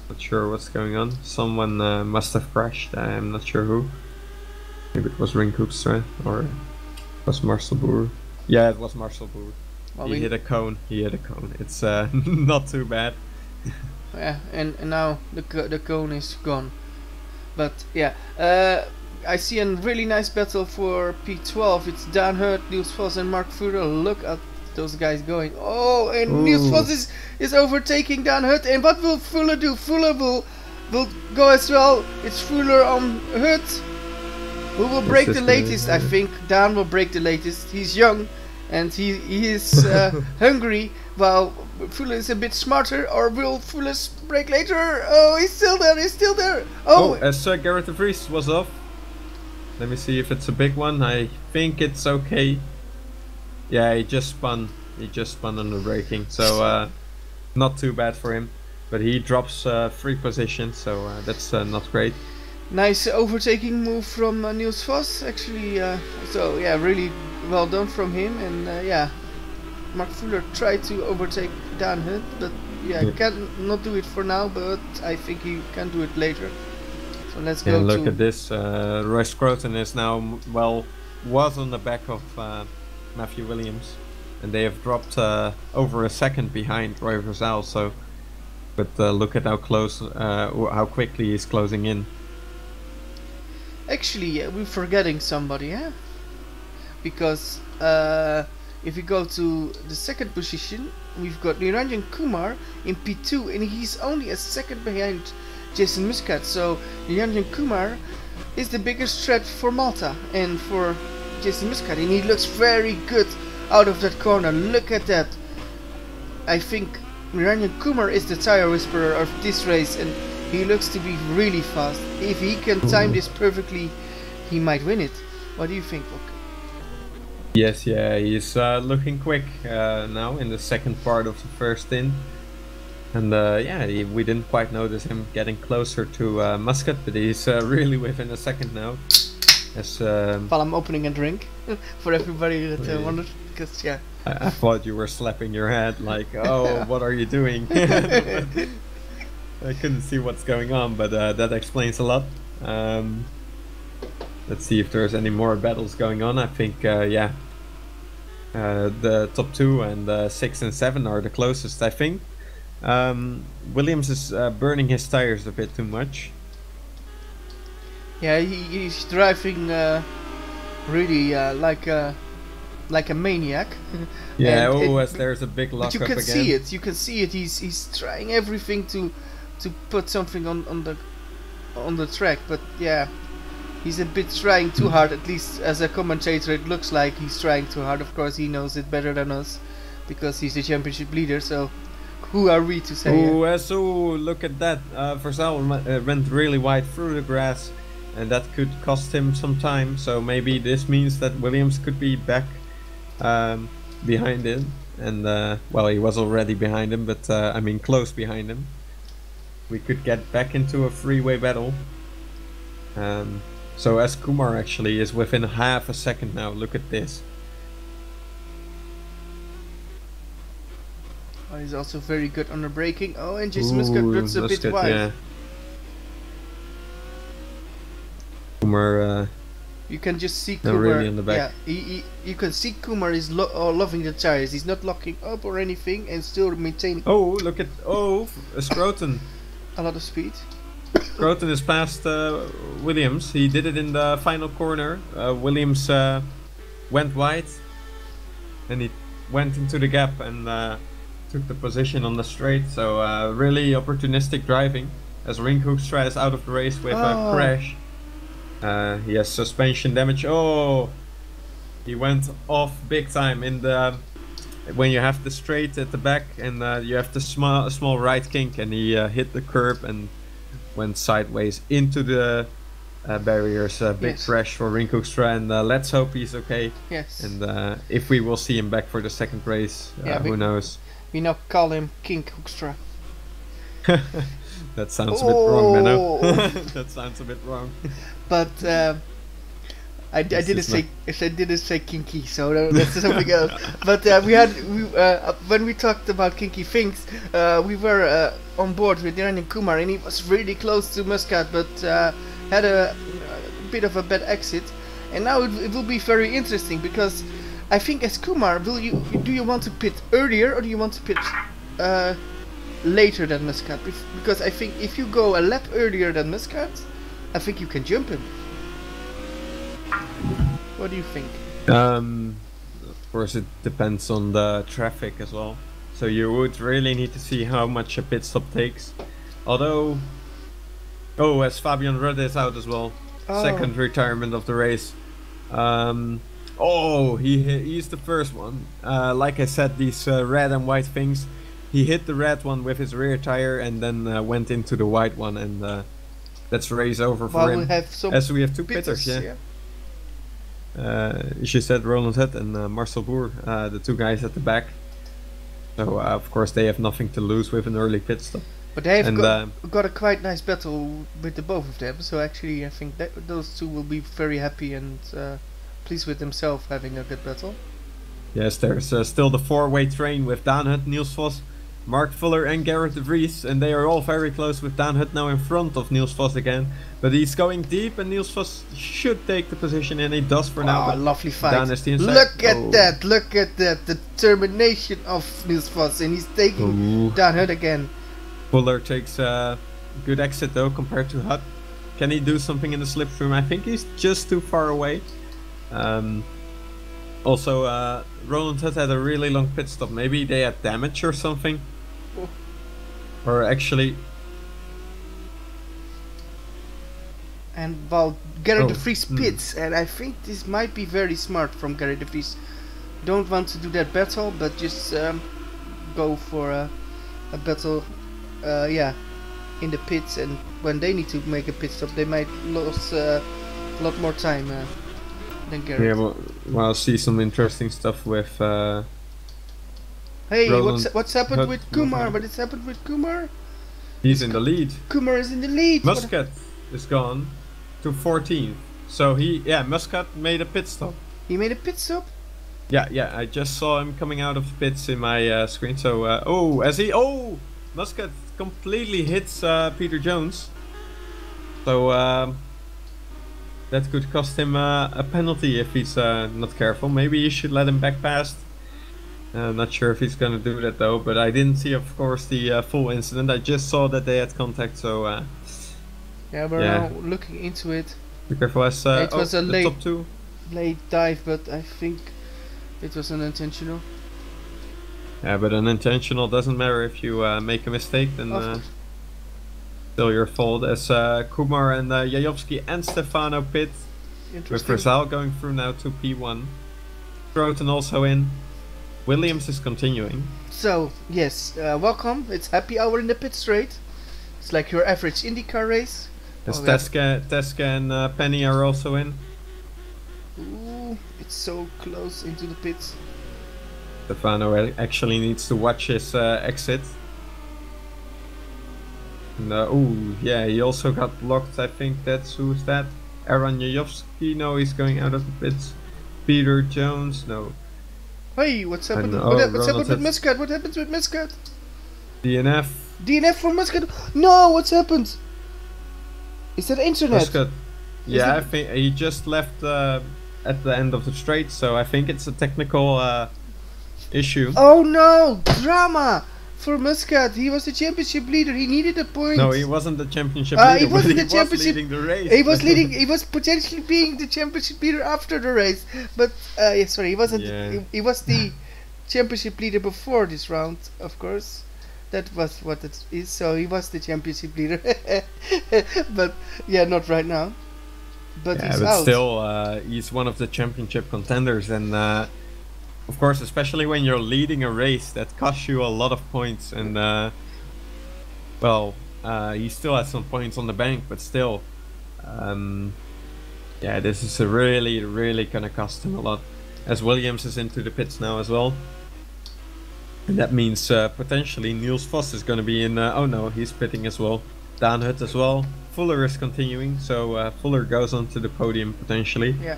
Not sure what's going on. Someone must have crashed. I'm not sure who. Maybe it was Ring Hoekstra or it was Marcel Boer. Yeah, it was Marcel Boer. Well, he hit a cone. It's not too bad. Yeah, and now the cone is gone. But yeah, I see a really nice battle for P12. It's Dan Hurt, Niels Vos and Mark Fuller. Look at those guys going. Oh, and Niels Vos is overtaking Dan Hurt. And what will Fuller do? Fuller will go as well. It's Fuller on Hurt. Who will break the latest? I think Dan will break the latest. He's young and he is hungry, while Fuller is a bit smarter. Or will Fuller break later? Oh, he's still there. Oh, as Garrett de Vries was off. Let me see if it's a big one. I think it's okay. Yeah, he just spun on the braking, so not too bad for him. But he drops 3 positions, so that's not great. Nice overtaking move from Niels Vos, actually. So yeah, really well done from him. And yeah, Mark Fuller tried to overtake Dan Hunt, but yeah, can not do it for now. But I think he can do it later. So let's go. Look at this. Roy Scruton is now was on the back of Matthew Williams, and they have dropped over a second behind Roy Verzal. So, but look at how close, how quickly he's closing in. Actually, we're forgetting somebody, yeah? Because if we go to the second position, we've got Niranjan Kumar in P2, and he's only a second behind Jason Muscat. So Niranjan Kumar is the biggest threat for Malta and for Jason Muscat, and he looks very good out of that corner. Look at that. I think Niranjan Kumar is the tire whisperer of this race, and he looks to be really fast. If he can time this perfectly, he might win it. What do you think, Wopke? Yes, yeah, he's looking quick now in the second part of the first in. And yeah, we didn't quite notice him getting closer to Muscat, but he's really within a second now. As, while I'm opening a drink, for everybody that wondered, because yeah. I thought you were slapping your head like, oh, what are you doing? I couldn't see what's going on, but that explains a lot. Let's see if there's any more battles going on. I think, yeah, the top 2 and 6 and 7 are the closest, I think. Williams is burning his tires a bit too much. Yeah, he's driving really like a maniac. Yeah, as there's a big lockup again. But you can see it. He's trying everything to put something on the track, but yeah, he's a bit trying too hard. At least as a commentator, it looks like he's trying too hard. Of course, he knows it better than us because he's the championship leader. So, who are we to say? So look at that. Verzal went really wide through the grass, and that could cost him some time. So maybe this means that Williams could be back behind him, and well, he was already behind him, but I mean close behind him. We could get back into a freeway battle. So as Kumar actually is within half a second now. Look at this. Oh, he's also very good on the braking. Oh, and Jason Muscat runs a bit wide. Yeah. Kumar. You can just see Kumar. Really in the back. Yeah, you can see Kumar is loving the tires. He's not locking up or anything, and still maintaining. Oh, look at Scruton. A lot of speed. Scruton is past Williams. He did it in the final corner. Williams went wide, and he went into the gap and took the position on the straight. So really opportunistic driving. As Ring Hoekstra is out of the race with a crash. He has suspension damage. Oh, he went off big time in the when you have the straight at the back and you have the small right kink, and he hit the curb and went sideways into the barriers. Big Yes. crash for Hoekstra, and let's hope he's okay. Yes. And if we will see him back for the second race, Yeah, who knows? We now call him King Hoekstra. That sounds a bit wrong, Menno. Oh. That sounds a bit wrong. But I didn't say kinky, so that's something else. But when we talked about kinky things, we were on board with Daniel Kumar, and he was really close to Muscat, but had a bit of a bad exit. And now it will be very interesting, because I think as Kumar, do you want to pit earlier or do you want to pit later than Muscat? Because I think if you go a lap earlier than Muscat, I think you can jump him. What do you think? Of course, it depends on the traffic as well. So you would really need to see how much a pit stop takes. Although, as Fabian Rudd is out as well, second retirement of the race. He's the first one. Like I said, these red and white things. He hit the red one with his rear tire and then went into the white one, and that's race over for him. As we have two pitters, yeah. She said Roland Hutt and Marcel Boer, the two guys at the back. So of course they have nothing to lose with an early pit stop. But they have got a quite nice battle with the both of them. So actually I think that those two will be very happy and pleased with themselves having a good battle. Yes, there's still the four-way train with Daan Hut, Niels Vos, Mark Fuller and Garrett de Vries, and they are all very close, with Daan Hut now in front of Niels Vos again. But he's going deep, and Niels Vos should take the position, and he does for now. But lovely fight. Daan is the inside. Look at that, the determination of Niels Vos, and he's taking Daan Hut again. Fuller takes a good exit though compared to Hut. Can he do something in the slipstream? I think he's just too far away. Also, Roland Hutt had a really long pit stop. Maybe they had damage or something. Or actually... And while Garrett de Vries pits, and I think this might be very smart from Garrett de Vries. Don't want to do that battle, but just go for a battle, in the pits, and when they need to make a pit stop, they might lose a lot more time than Garrett. Yeah, well, I'll see some interesting stuff with. Hey, Roland what's happened Hutt, with Kumar? What has happened with Kumar? He's in the lead. Kumar is in the lead. Muscat is gone to 14th. So Muscat made a pit stop. He made a pit stop? Yeah, I just saw him coming out of the pits in my screen. So, Muscat completely hits Peter Jones. So, that could cost him a penalty if he's not careful. Maybe you should let him back past. I'm not sure if he's gonna do that though, but I didn't see, of course, the full incident. I just saw that they had contact, so we're now looking into it. Be careful as it was a top two. late dive, but I think it was unintentional. Yeah, but unintentional doesn't matter if you make a mistake, then still your fault. As Kumar and Jajowski and Stefano pit, with Rizal going through now to P1. Troughton also in. Williams is continuing. So, yes, welcome. It's happy hour in the pit straight. It's like your average IndyCar race. As Teska and Penny are also in. Ooh, it's so close into the pits. Stefano actually needs to watch his exit. And, he also got blocked. I think who's that? Aaron Jajowski? No, he's going out of the pits. Peter Jones? No. Hey, what's happened? What's happened with Muscat? What happens with Muscat? DNF. DNF for Muscat? No, what's happened? Is that internet? Muscat. Yeah, I think he just left at the end of the straight, so I think it's a technical issue. Oh no! Drama! For Muscat, he was the championship leader. He needed a point. No, he wasn't the championship leader. He wasn't the championship. Was leading the race. He was leading. He was potentially being the championship leader after the race. But he wasn't. Yeah. He was the championship leader before this round, of course. That was what it is. So he was the championship leader. But yeah, not right now. But he's out. Still, he's one of the championship contenders, and. Of course, especially when you're leading a race, that costs you a lot of points, and he still has some points on the bank, but still, Yeah, this is really gonna cost him a lot. As Williams is into the pits now as well. And that means potentially Niels Vos is gonna be in... oh no, he's pitting as well. Daan Hut as well. Fuller is continuing, so Fuller goes onto the podium potentially. Yeah.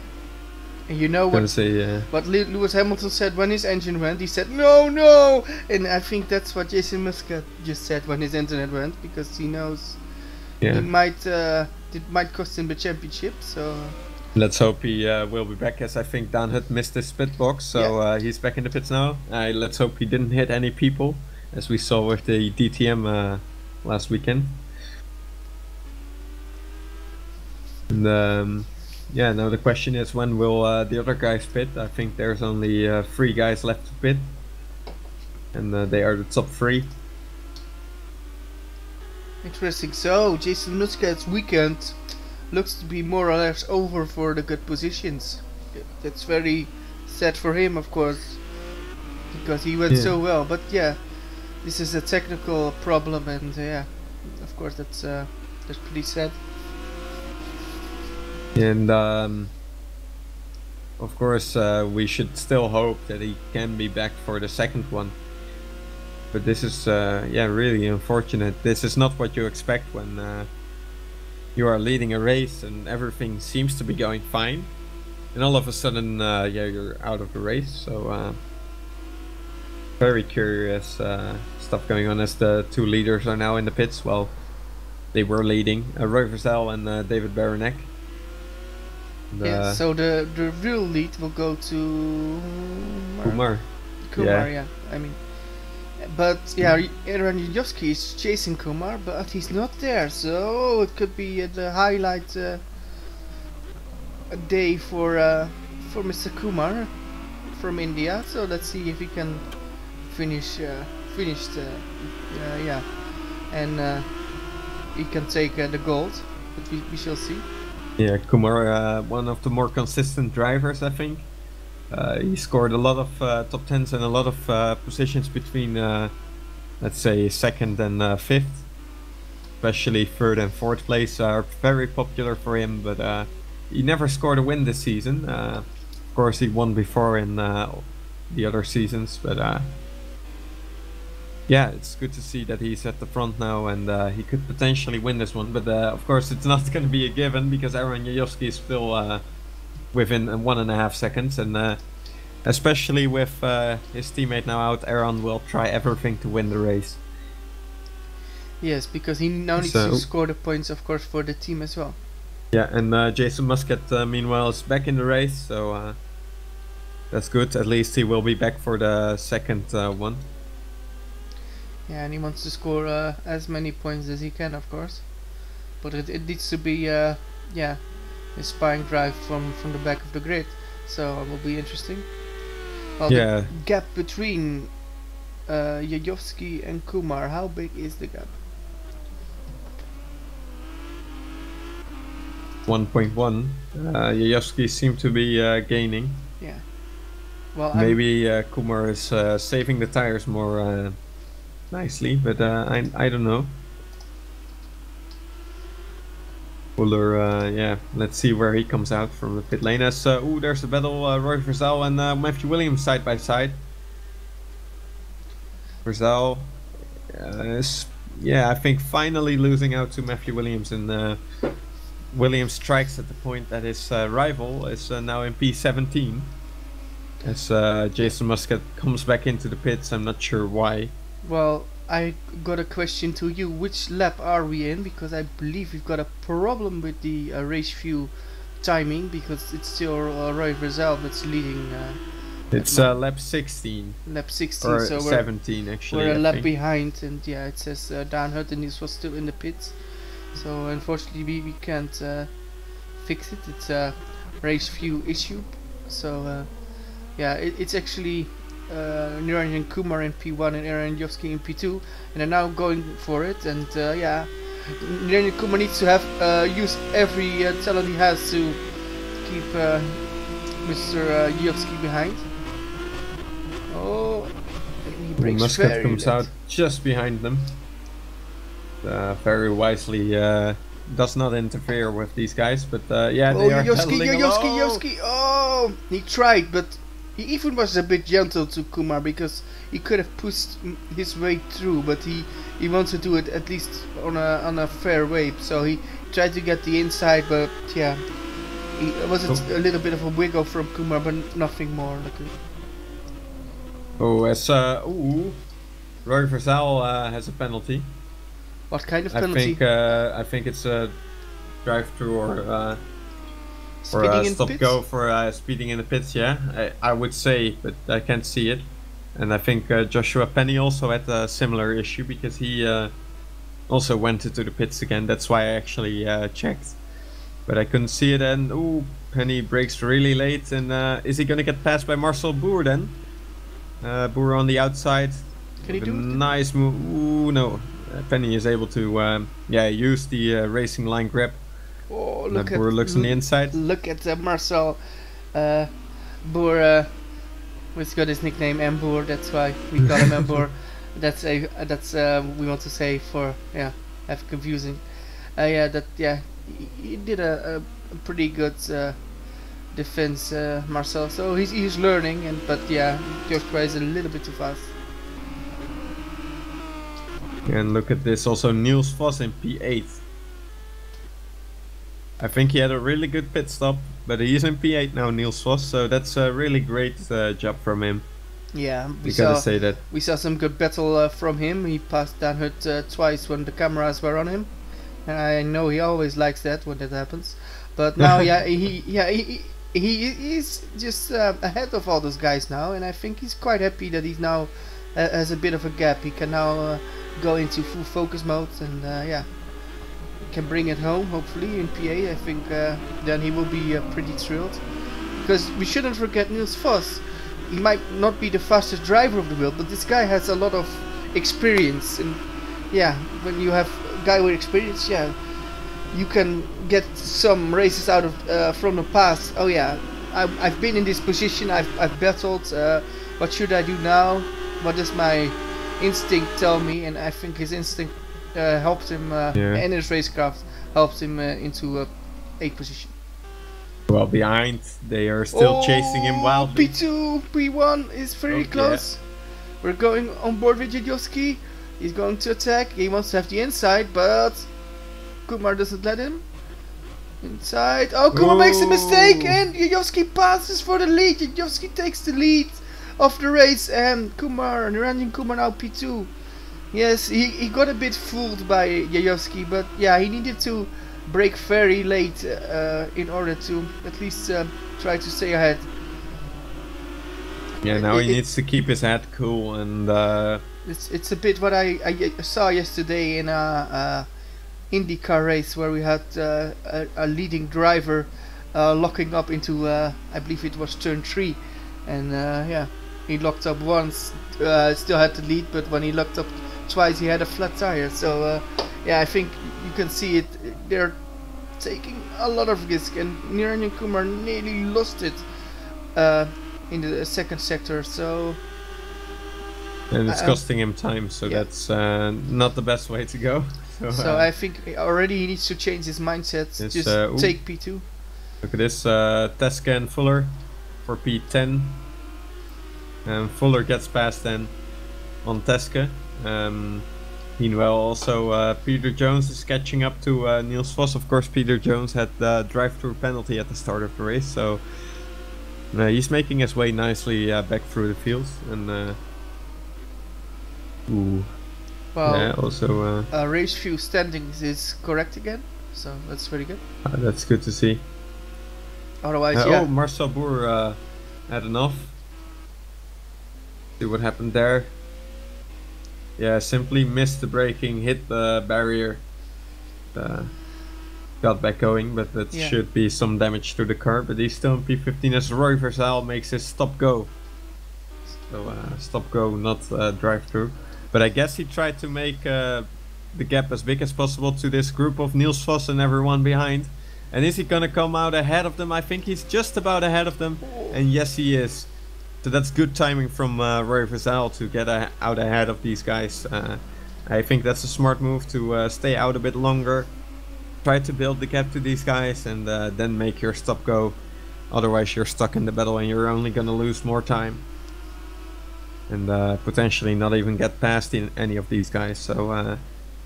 And you know what Lewis Hamilton said when his engine went? He said, no, no! And I think that's what Jason Muscat just said when his engine went, because he knows it might cost him the championship, so... Let's hope he will be back, as I think Daan Hut missed his pit box, so he's back in the pits now. Let's hope he didn't hit any people, as we saw with the DTM last weekend. And yeah, now the question is, when will the other guys pit? I think there's only 3 guys left to pit, and they are the top 3. Interesting. So Jason Muscat's weekend looks to be more or less over for the good positions. That's very sad for him, of course, because he went so well. But yeah, this is a technical problem, and yeah, of course that's pretty sad. And of course we should still hope that he can be back for the second one. But this is yeah, really unfortunate. This is not what you expect when you are leading a race and everything seems to be going fine, and all of a sudden yeah, you're out of the race. So very curious stuff going on, as the 2 leaders are now in the pits. Well, they were leading, Roy Verzal and David Baranek. Yeah, so the real lead will go to Kumar. Yeah. I mean, but yeah, Aaron Yudowski is chasing Kumar, but he's not there, so it could be the highlight day for Mr. Kumar from India. So let's see if he can finish yeah, and he can take the gold, but we shall see. Yeah, Kumar, one of the more consistent drivers, I think. He scored a lot of top 10s and a lot of positions between, let's say, 2nd and 5th. Especially 3rd and 4th place are very popular for him, but he never scored a win this season. Of course, he won before in the other seasons, but yeah, it's good to see that he's at the front now, and he could potentially win this one. But of course, it's not going to be a given, because Aaron Yudowski is still within 1.5 seconds, and especially with his teammate now out, Aaron will try everything to win the race. Yes, because he now needs to score the points, of course, for the team as well. Yeah, and Jason Muscat, meanwhile, is back in the race, so that's good. At least he will be back for the second one. Yeah, and he wants to score as many points as he can, of course. But it needs to be, yeah, a spying drive from the back of the grid. So it will be interesting. Well, yeah. The gap between Yudowski and Kumar, how big is the gap? 1.1. Yudowski seems to be gaining. Yeah. Well, maybe Kumar is saving the tires more nicely, but I don't know. Fuller, yeah, let's see where he comes out from the pit lane. As there's a battle, Roy Verzal and Matthew Williams side by side. Verzal is, yeah, I think finally losing out to Matthew Williams, and Williams strikes at the point that his rival is now in P17. As Jason Muscat comes back into the pits, I'm not sure why. Well, I got a question to you. Which lap are we in? Because I believe we've got a problem with the race view timing, because it's still Roy Verzal that's leading. It's lap 16. Lap 16, or so 17 actually. We're a lap behind, and yeah, it says Daan Hut and this was still in the pits. So unfortunately we can't fix it. It's a race view issue. So yeah, it's actually Niranjan Kumar in P1 and Aaron Yudowski in P2, and they're now going for it. And yeah, Niranjan Kumar needs to have use every talent he has to keep Mr. Yudowski behind. Oh, and he breaks Muscat comes out just behind them. Very wisely does not interfere with these guys, but yeah, Oh, they are pedaling along. Yoski! Oh, he tried, but he even was a bit gentle to Kumar because he could have pushed his way through, but he wants to do it at least on a fair way. So he tried to get the inside, but yeah, it was a little bit of a wiggle from Kumar, but nothing more. Oh, as Roy Verzal has a penalty. What kind of penalty? I think it's a drive-through or a stop-go for speeding in the pits. Yeah, I would say, but I can't see it. And I think Joshua Penny also had a similar issue because he also went into the pits again. That's why I actually checked, but I couldn't see it. And Penny brakes really late. And is he gonna get passed by Marcel Boer then? Boer on the outside. Can he do it? Nice move. Ooh, no. Penny is able to use the racing line grip. Oh, look Boer looks on the inside. Look at Marcel Boer. He's got his nickname M Boer. That's why we call him M Boer. That's we want to say for have confusing. He did a pretty good defense, Marcel. So he's learning, but Joshua is a little bit too fast. And look at this, also Niels Vos in P8. I think he had a really good pit stop, but he's in P8 now, Niels Vos, so that's a really great job from him. Yeah, we gotta say that. We saw some good battle from him. He passed Danhut twice when the cameras were on him. And I know he always likes that when that happens. But now, he's just ahead of all those guys now, and I think he's quite happy that he's now has a bit of a gap. He can now go into full focus mode and can bring it home hopefully in PA. I think then he will be pretty thrilled, because we shouldn't forget Niels Vos. He might not be the fastest driver of the world, but this guy has a lot of experience, and when you have a guy with experience, you can get some races out of from the past. Oh yeah, I've been in this position, I've battled, what should I do now, what does my instinct tell me? And I think his instinct helped him, and his racecraft helped him into 8th position. Well, behind, they are still chasing him wildly. P2, P1 is very close. We're going on board with Jajowski. He's going to attack. He wants to have the inside, but Kumar doesn't let him. Inside. Oh, Kumar makes a mistake, and Jajowski passes for the lead. Jajowski takes the lead of the race, and Niranjan Kumar now P2. Yes, he got a bit fooled by Jajowski, but he needed to brake very late in order to at least try to stay ahead. Yeah, now he needs to keep his head cool, and it's a bit what I saw yesterday in a IndyCar race where we had a leading driver locking up into I believe it was turn 3, and he locked up once, still had the lead, but when he locked up twice he had a flat tire. So I think you can see it, they're taking a lot of risk, and Niranjan Kumar nearly lost it in the second sector, and it's costing him time, so that's not the best way to go. So I think already he needs to change his mindset, just take P2. Look at this, Teske and Fuller for P10, and Fuller gets past then on Teske. Meanwhile, also Peter Jones is catching up to Niels Vos. Of course, Peter Jones had the drive-through penalty at the start of the race, so he's making his way nicely back through the field. And also race view standings is correct again, so that's very good. That's good to see. Otherwise, Marcel Boer had enough. See what happened there. Simply missed the braking, hit the barrier, got back going, but that should be some damage to the car. But he's still in P15 as Roy Verzal makes his stop-go. So stop-go, not drive-through. But I guess he tried to make the gap as big as possible to this group of Niels Vos and everyone behind. And is he gonna come out ahead of them? I think he's just about ahead of them, and yes he is. So that's good timing from Roy Verzal to get out ahead of these guys. I think that's a smart move to stay out a bit longer. try to build the gap to these guys and then make your stop go. Otherwise you're stuck in the battle and you're only gonna lose more time. And potentially not even get past any of these guys. So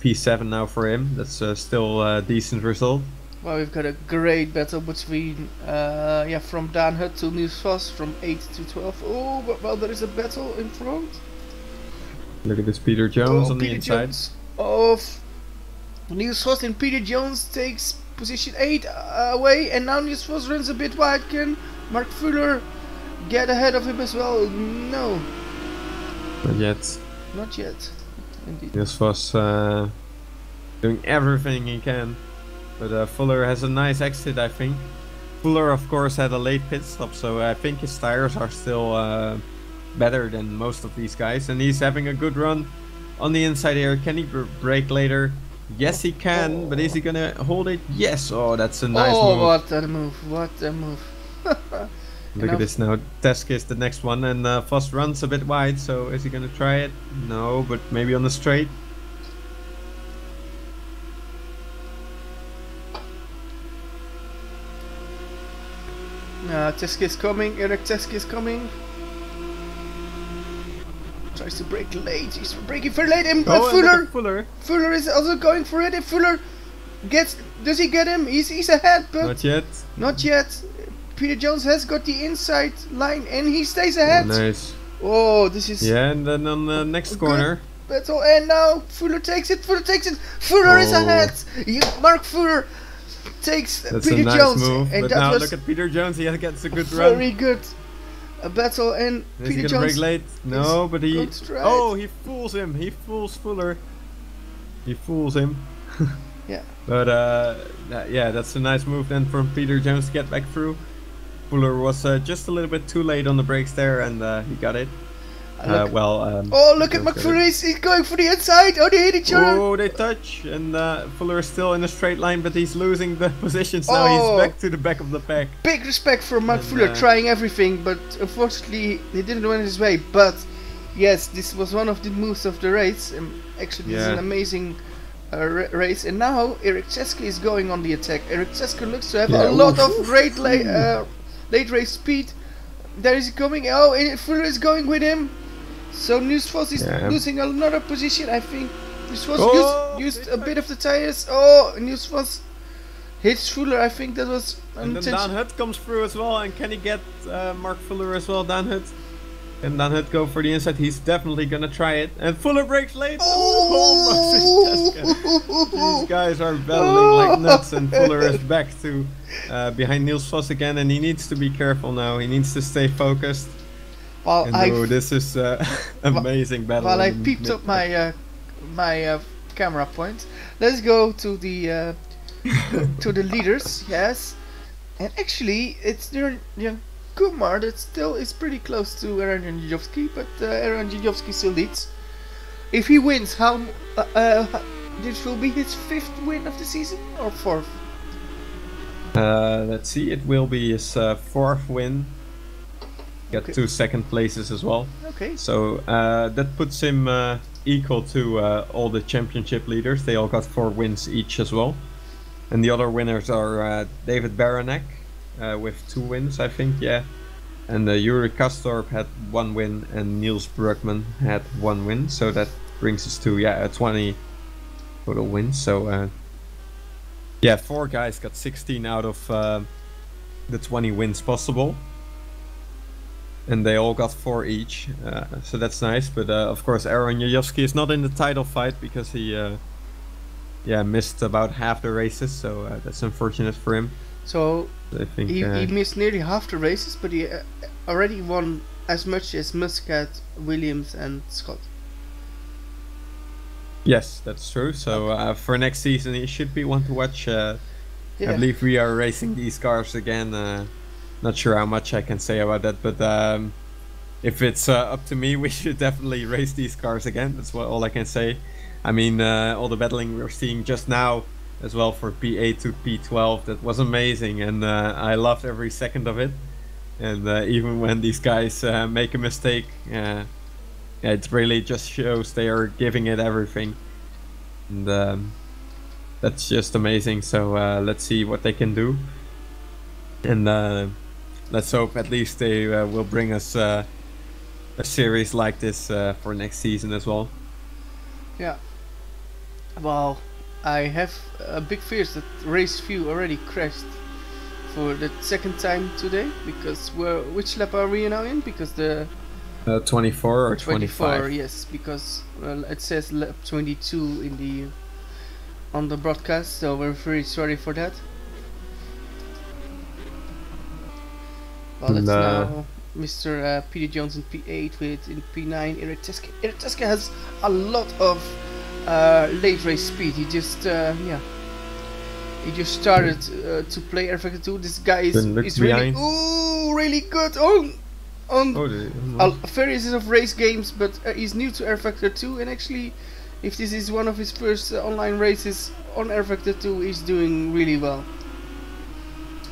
P7 now for him. That's still a decent result. Well, we've got a great battle between, from Dan Hut to Niels Vos, from 8 to 12. Oh, but well, there is a battle in front. Look at this Peter Jones on the inside. Jones of Niels Vos, and Peter Jones takes position 8 away, and now Niels Vos runs a bit wide. Can Mark Fuller get ahead of him as well? No. Not yet. Not yet. Indeed. Niels Vos doing everything he can. But Fuller has a nice exit, I think. Fuller, of course, had a late pit stop, so I think his tires are still better than most of these guys. And he's having a good run on the inside here. Can he brake later? Yes, he can, but is he gonna hold it? Yes! Oh, that's a nice move. Oh, what a move, what a move. Look at this now. Teske is the next one, and Vos runs a bit wide, so is he gonna try it? No, but maybe on the straight. Teske is coming, Eric Teske is coming. Tries to brake late, he's braking very late, and Fuller is also going for it. If Fuller gets, does he get him? He's ahead, but not yet. Not yet. Peter Jones has got the inside line and he stays ahead. Oh, nice. Oh, this is... Yeah, and then on the next corner. Battle, and now Fuller takes it, Fuller is ahead. Mark Fuller takes Peter Jones. Move, and but now look at Peter Jones, he gets a good run. Very good. A battle, and is Peter he Jones... brake late? No, but he... Oh, he fools him. He fools Fuller. He fools him. Yeah. But yeah, that's a nice move then from Peter Jones to get back through. Fuller was just a little bit too late on the brakes there, and he got it. Oh, look at McFuller, he's going for the inside. Oh, they hit each other. Oh, they touch, and Fuller is still in a straight line, but he's losing the positions now. He's back to the back of the pack. Big respect for Mark Fuller, trying everything, but unfortunately he didn't win his way. But yes, this was one of the moves of the race. Actually, this is an amazing race. And now Eric Teske is going on the attack. Eric Teske looks to have a lot of great late race speed. There is coming. Oh, and Fuller is going with him. So Niels Vos is losing another position. I think Niels Vos used a bit of the tires. Oh, Niels Vos hits Fuller. I think that was and then Dan Hut comes through as well. And can he get Mark Fuller as well? Dan Hut. Can Dan Hut go for the inside? He's definitely gonna try it. And Fuller brakes late. Oh, these guys are battling like nuts, and Fuller is back to behind Niels Vos again, and he needs to be careful now. He needs to stay focused. Well, this is amazing battle. While I peeped up my camera point, let's go to the to the leaders. Yes, and actually it's Kumar that still is pretty close to Aaron Janjowski, but Aaron Janjowski still leads. If he wins, this will be his 5th win of the season or 4th? Let's see, it will be his 4th win. Got 2 second places as well. Okay. So that puts him equal to all the championship leaders. They all got 4 wins each as well. And the other winners are David Baranek with 2 wins, I think, yeah. And Yuri Kastorp had 1 win, and Niels Brugman had 1 win. So that brings us to 20 total wins. So 4 guys got 16 out of the 20 wins possible. And they all got 4 each, so that's nice. But of course, Aaron Janjowski is not in the title fight because he missed about half the races, so that's unfortunate for him. So I think he missed nearly half the races, but he already won as much as Muscat, Williams, and Scott. Yes, that's true. So for next season, he should be one to watch. I believe we are racing these cars again. Not sure how much I can say about that, but if it's up to me, we should definitely race these cars again. That's all I can say. I mean, all the battling we're seeing just now as well for P8 to P12, that was amazing, and I loved every second of it. And even when these guys make a mistake, it really just shows they are giving it everything. And that's just amazing. So let's see what they can do, and let's hope at least they will bring us a series like this for next season as well. Yeah. Well, I have big fears that race view already crashed for the second time today, because which lap are we now in? Because the 24 or 24, 25. yes, because it says lap 22 in the on the broadcast, so we're very sorry for that. Well, it's now Mr. Peter Jones in P8 with in P9 Eric Teske. Eric Teske has a lot of late race speed. He just he just started to play Air Factor 2. This guy is really really good on various of race games, but he's new to Air Factor 2, and actually, if this is one of his first online races on Air Factor 2, he's doing really well.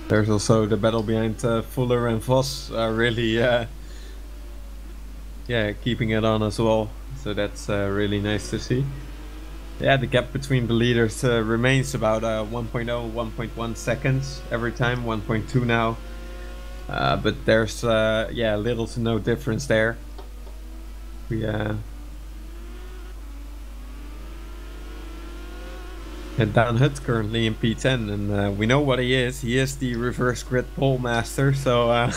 There's also the battle behind Fuller and Vos really keeping it on as well, so that's really nice to see. Yeah, the gap between the leaders remains about 1.0, 1.1 seconds every time, 1.2 now. But there's little to no difference there. We and Dan Hutt currently in P10, and we know what he is. He is the reverse grid pole master, so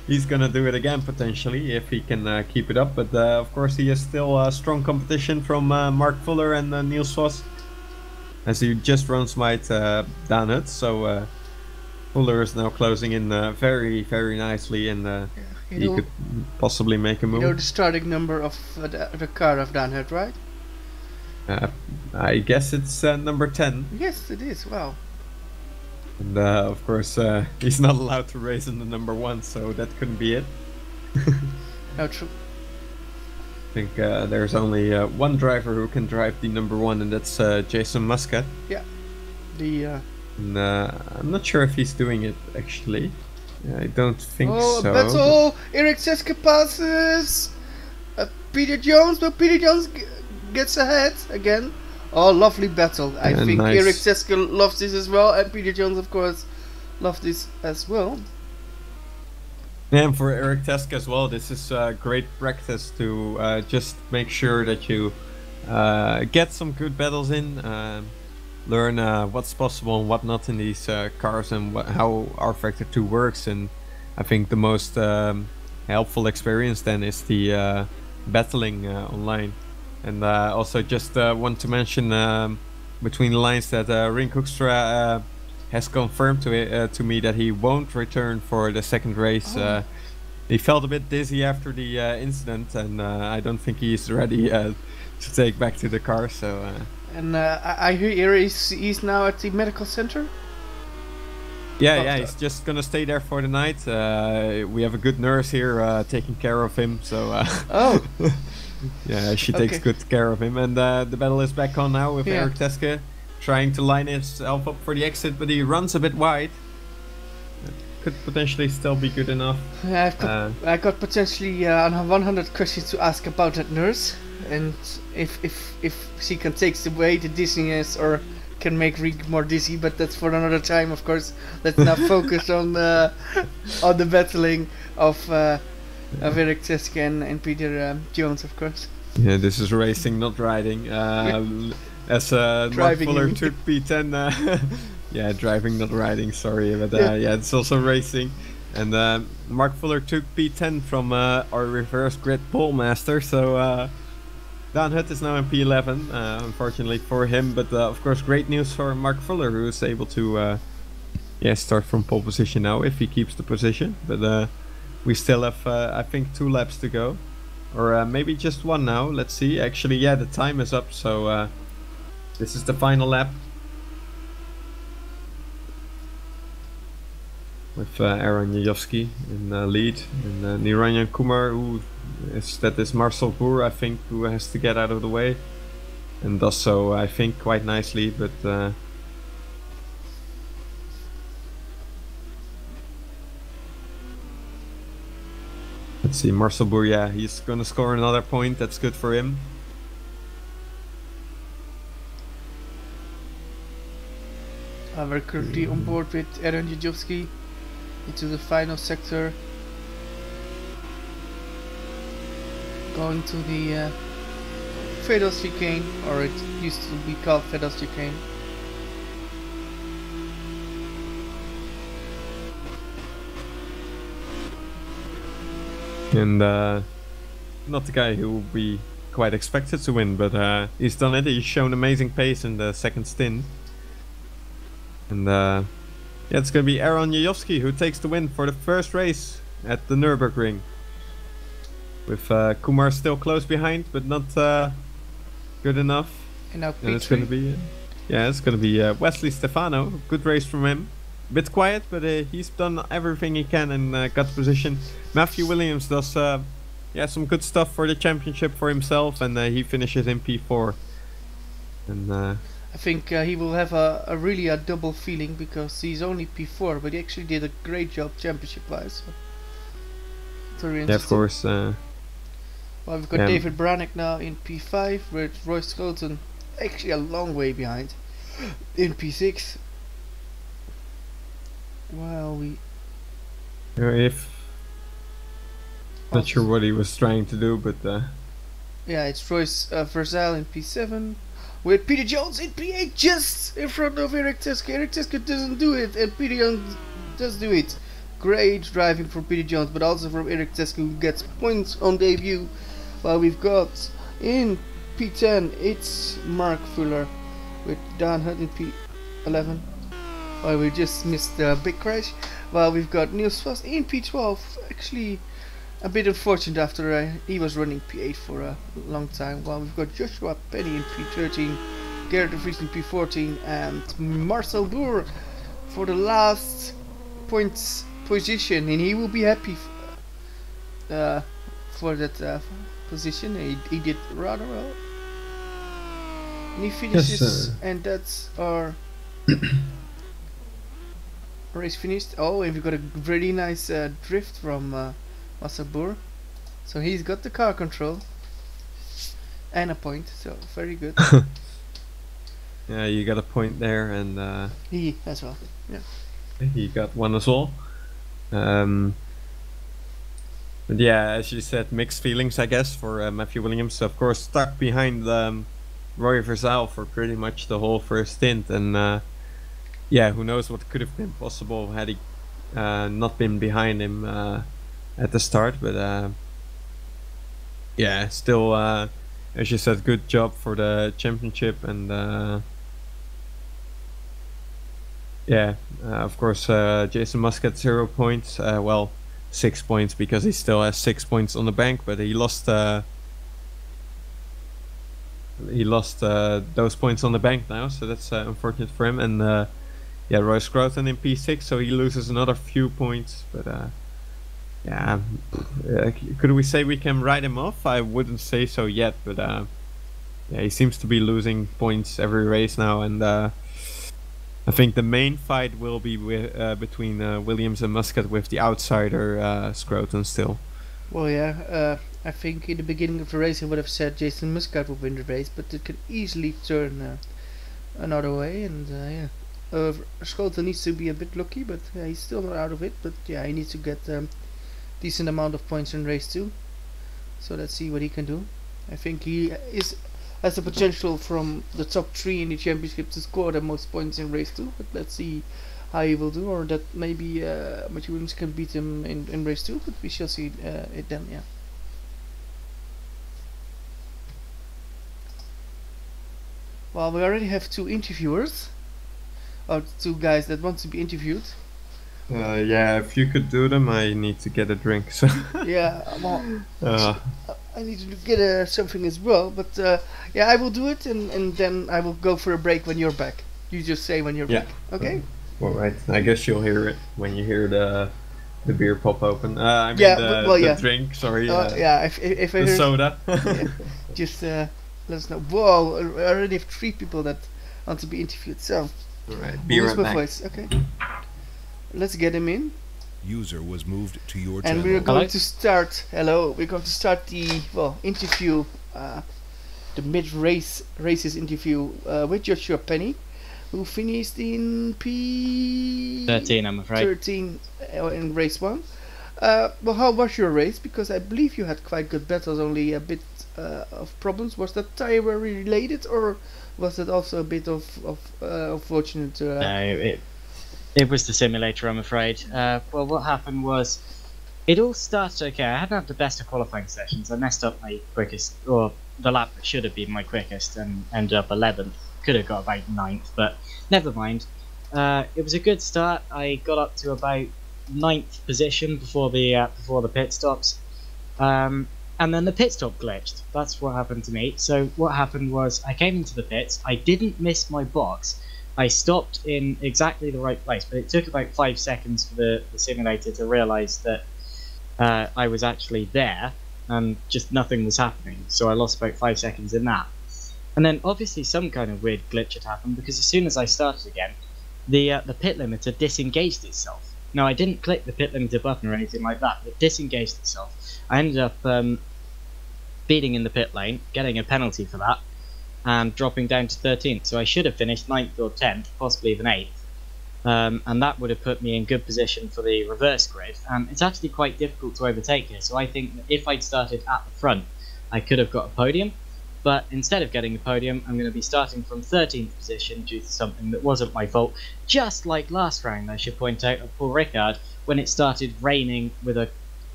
he's gonna do it again potentially if he can keep it up. But of course he is still strong competition from Mark Fuller and Niels Vos, as he just runs smite Dan Hutt. So Fuller is now closing in very nicely, and he could possibly make a move. You know the starting number of the car of Dan Hutt, right? I guess it's number 10. Yes, it is. Wow. And of course he's not allowed to race in the number 1, so that couldn't be it. No, true. I think there's only one driver who can drive the number 1, and that's Jason Muscat. Yeah. And, I'm not sure if he's doing it actually. I don't think so. Battle! Eric Teske passes Peter Jones, but Peter Jones gets ahead again. Oh, lovely battle. I think nice. Eric Teske loves this as well, and Peter Jones, of course, loves this as well. And for Eric Teske as well, this is great practice to just make sure that you get some good battles in, learn what's possible and what not in these cars, and how R Factor 2 works. And I think the most helpful experience then is the battling online. And also just want to mention between the lines that Rink Hoekstra has confirmed to me that he won't return for the second race. He felt a bit dizzy after the incident, and I don't think he's ready to take back to the car. So. And I hear he's now at the medical center. Yeah, he's just gonna stay there for the night. We have a good nurse here taking care of him, so. Yeah, she takes good care of him, and the battle is back on now with Eric Teske trying to line himself up for the exit, but he runs a bit wide. Could potentially still be good enough. I got potentially 100 questions to ask about that nurse, and if she can take away the dizziness or can make Rick more dizzy, but that's for another time, of course. Let's now focus on the battling of Eric Teske and Peter Jones, of course. Yeah, this is racing, not riding. As Mark Fuller took P10. Yeah, driving, not riding. Sorry, but yeah, it's also racing. And Mark Fuller took P10 from our reverse grid pole master. So Dan Hutt is now in P11, unfortunately for him. But of course, great news for Mark Fuller, who is able to start from pole position now if he keeps the position. But we still have, I think, 2 laps to go, or maybe just 1 now. Let's see. Actually, yeah, the time is up, so this is the final lap with Aaron Jajowski in lead, and Niranjan Kumar, that is Marcel Boer, I think, who has to get out of the way, and does so, I think, quite nicely, but. Let's see, Marcel Boer, yeah, he's gonna score another point, that's good for him. We're currently on board with Aaron Jajowski into the final sector, going to the Vedas chicane, or it used to be called Vedas chicane. And not the guy who we quite expected to win, but he's done it. He's shown amazing pace in the second stint. And yeah, it's gonna be Aaron Jajowski who takes the win for the first race at the Nurburgring. With Kumar still close behind, but not good enough. And now and it's gonna be it's gonna be Wesley Stefano. Good race from him. A bit quiet, but he's done everything he can and got the position. Matthew Williams does some good stuff for the championship for himself, and he finishes in P4. And I think he will have a really double feeling, because he's only P4, but he actually did a great job championship-wise. So yeah, of course. Well, we've got David Brannick now in P5, with Roy Scholten actually a long way behind in P6. Well, not sure what he was trying to do, but yeah, it's Royce Verzal in P7, with Peter Jones in P8, just in front of Eric Teske. Eric Teske doesn't do it, and Peter Jones does do it. Great driving from Peter Jones, but also from Eric Teske, who gets points on debut. While we've got in P10, it's Mark Fuller with Dan Hunt in P11. Well, we just missed the big crash. While we've got Niels Vos in P12, actually a bit unfortunate after he was running P8 for a long time. While we've got Joshua Penny in P13, Gerrit de Vries in P14, and Marcel Boer for the last points position, and he will be happy for that position. He did rather well, and he finishes, and that's our race finished. Oh, and we got a really nice drift from Marcel Boer, so he's got the car control and a point, so very good. Yeah, you got a point there, and he as well. Yeah, he got one as well. But yeah, as you said, mixed feelings, I guess, for Matthew Williams. Of course, stuck behind Roy Verzal for pretty much the whole first stint, and yeah, who knows what could have been possible had he not been behind him at the start. But yeah, still, as you said, good job for the championship, and yeah, of course, Jason Muscat 0 points. Well, 6 points, because he still has 6 points on the bank, but he lost those points on the bank now, so that's unfortunate for him. And yeah, Roy Scrouton in P6, so he loses another few points, but yeah, could we say we can write him off? I wouldn't say so yet, but yeah, he seems to be losing points every race now, and I think the main fight will be between Williams and Muscat, with the outsider Scrouton still. well, yeah, I think in the beginning of the race I would have said Jason Muscat would win the race, but it could easily turn another way, and yeah. Scholten needs to be a bit lucky, but he's still not out of it. But yeah, he needs to get decent amount of points in race 2. So let's see what he can do. I think he has the potential from the top 3 in the championship to score the most points in race 2. But let's see how he will do, or that maybe Matthew Williams can beat him in race 2. But we shall see it then. Yeah. Well, we already have 2 interviewers. Or 2 guys that want to be interviewed. Yeah, if you could do them, I need to get a drink. So yeah, well, I need to get something as well. But yeah, I will do it, and then I will go for a break when you're back. You just say when you're back, okay? All right. I guess you'll hear it when you hear the beer pop open. I mean the drink. Sorry. Yeah, if I the hear soda. Yeah, just let us know. Whoa, I already have 3 people that want to be interviewed. So. Alright, be right back. Voice. Okay. Let's get him in. User was moved to your channel. And we're going to start. Hello. We're going to start the interview, the mid-races interview with Joshua Penny. who finished in P13, I'm afraid. In race 1. Well, how was your race? Because I believe you had quite good battles, only a bit of problems. Was that tire related, or was it also a bit of unfortunate? No, it was the simulator, I'm afraid. Well, what happened was, it all started okay. I hadn't had the best of qualifying sessions. I messed up my quickest, or the lap that should have been my quickest, and ended up 11th. Could have got about 9th, but never mind. It was a good start. I got up to about 9th position before the pit stops, and then the pit stop glitched. That's what happened to me. So what happened was, I came into the pits. I didn't miss my box. I stopped in exactly the right place, but it took about 5 seconds for the simulator to realise that I was actually there, and just nothing was happening. So I lost about 5 seconds in that. And then obviously some kind of weird glitch had happened, because as soon as I started again, the pit limiter disengaged itself. Now, I didn't click the pit limiter button or anything like that. It disengaged itself. I ended up speeding in the pit lane, getting a penalty for that, and dropping down to 13th. So I should have finished 9th or 10th, possibly even 8th. And that would have put me in good position for the reverse grid. And it's actually quite difficult to overtake here. So I think that if I'd started at the front, I could have got a podium. But instead of getting a podium, I'm going to be starting from 13th position due to something that wasn't my fault. Just like last round, I should point out at Paul Ricard, when it started raining with a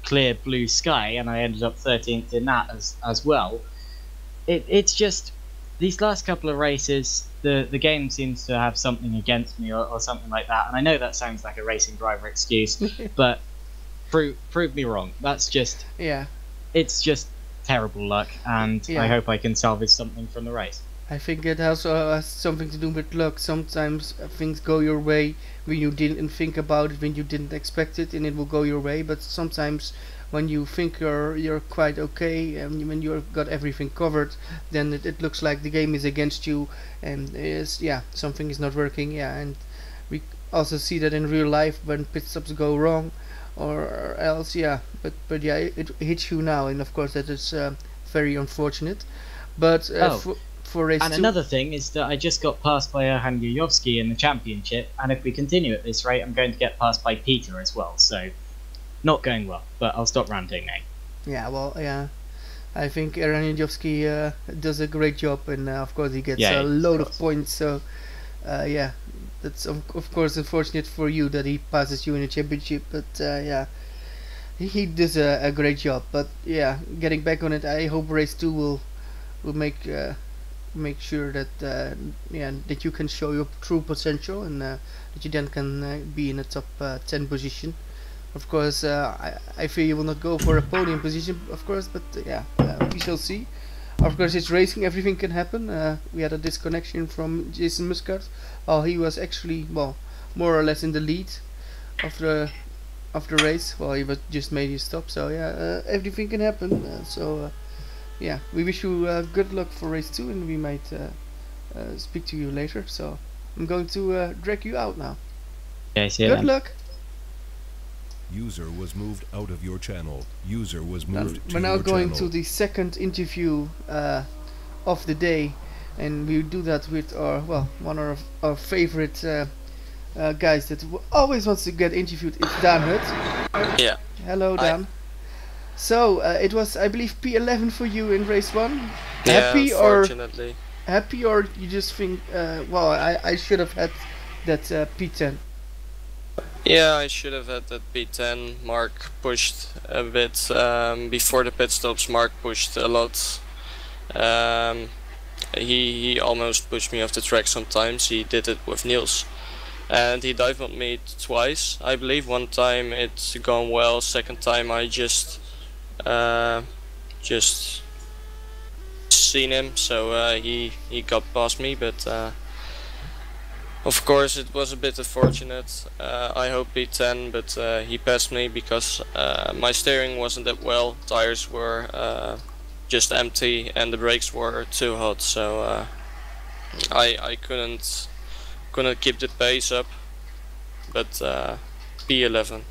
clear blue sky, and I ended up 13th in that as well. It's just, these last couple of races, the game seems to have something against me, or something like that. And I know that sounds like a racing driver excuse, but prove me wrong. That's just, it's just terrible luck, and I hope I can salvage something from the race. I think it also has something to do with luck. Sometimes things go your way when you didn't think about it, when you didn't expect it, and it will go your way. But sometimes when you think you're quite okay, and when you've got everything covered, then it looks like the game is against you, and something is not working. And we also see that in real life when pit stops go wrong, or else, but it hits you now, and of course that is very unfortunate. But for race and 2, another thing is that I just got passed by Johan Gujowski in the championship, and if we continue at this rate, I'm going to get passed by Peter as well. So not going well, but I'll stop ranting now. I think Johan Gujowski does a great job, and of course he gets a load of points. So that's of course unfortunate for you that he passes you in the championship, but he does a great job. But getting back on it, I hope race 2 will make sure that that you can show your true potential, and that you then can be in the top 10 position. Of course, I fear you will not go for a podium position, of course, but we shall see. Of course, it's racing, everything can happen. We had a disconnection from Jason Muscat. He was actually, more or less in the lead of the race. He was just made his stop. So everything can happen. We wish you good luck for race 2, and we might speak to you later. So I'm going to drag you out now. Good luck. User was moved out of your channel. User was moved to your channel. We're now going to the second interview of the day, and we do that with one of our favorite guys that always wants to get interviewed. It's Dan Hutt. Yeah. Hello, Dan. So it was, I believe, P11 for you in race 1. Unfortunately. Happy, or you just think, I should have had that P10? Yeah, I should have had that P10. Mark pushed a bit before the pit stops. Mark pushed a lot. He almost pushed me off the track sometimes. He did it with Niels, and he dived on me twice. I believe one time it's gone well. Second time I just seen him, so he got past me, but. Of course, it was a bit unfortunate. I hope P10, but he passed me because my steering wasn't that well. Tires were just empty and the brakes were too hot, so I couldn't keep the pace up. But P11.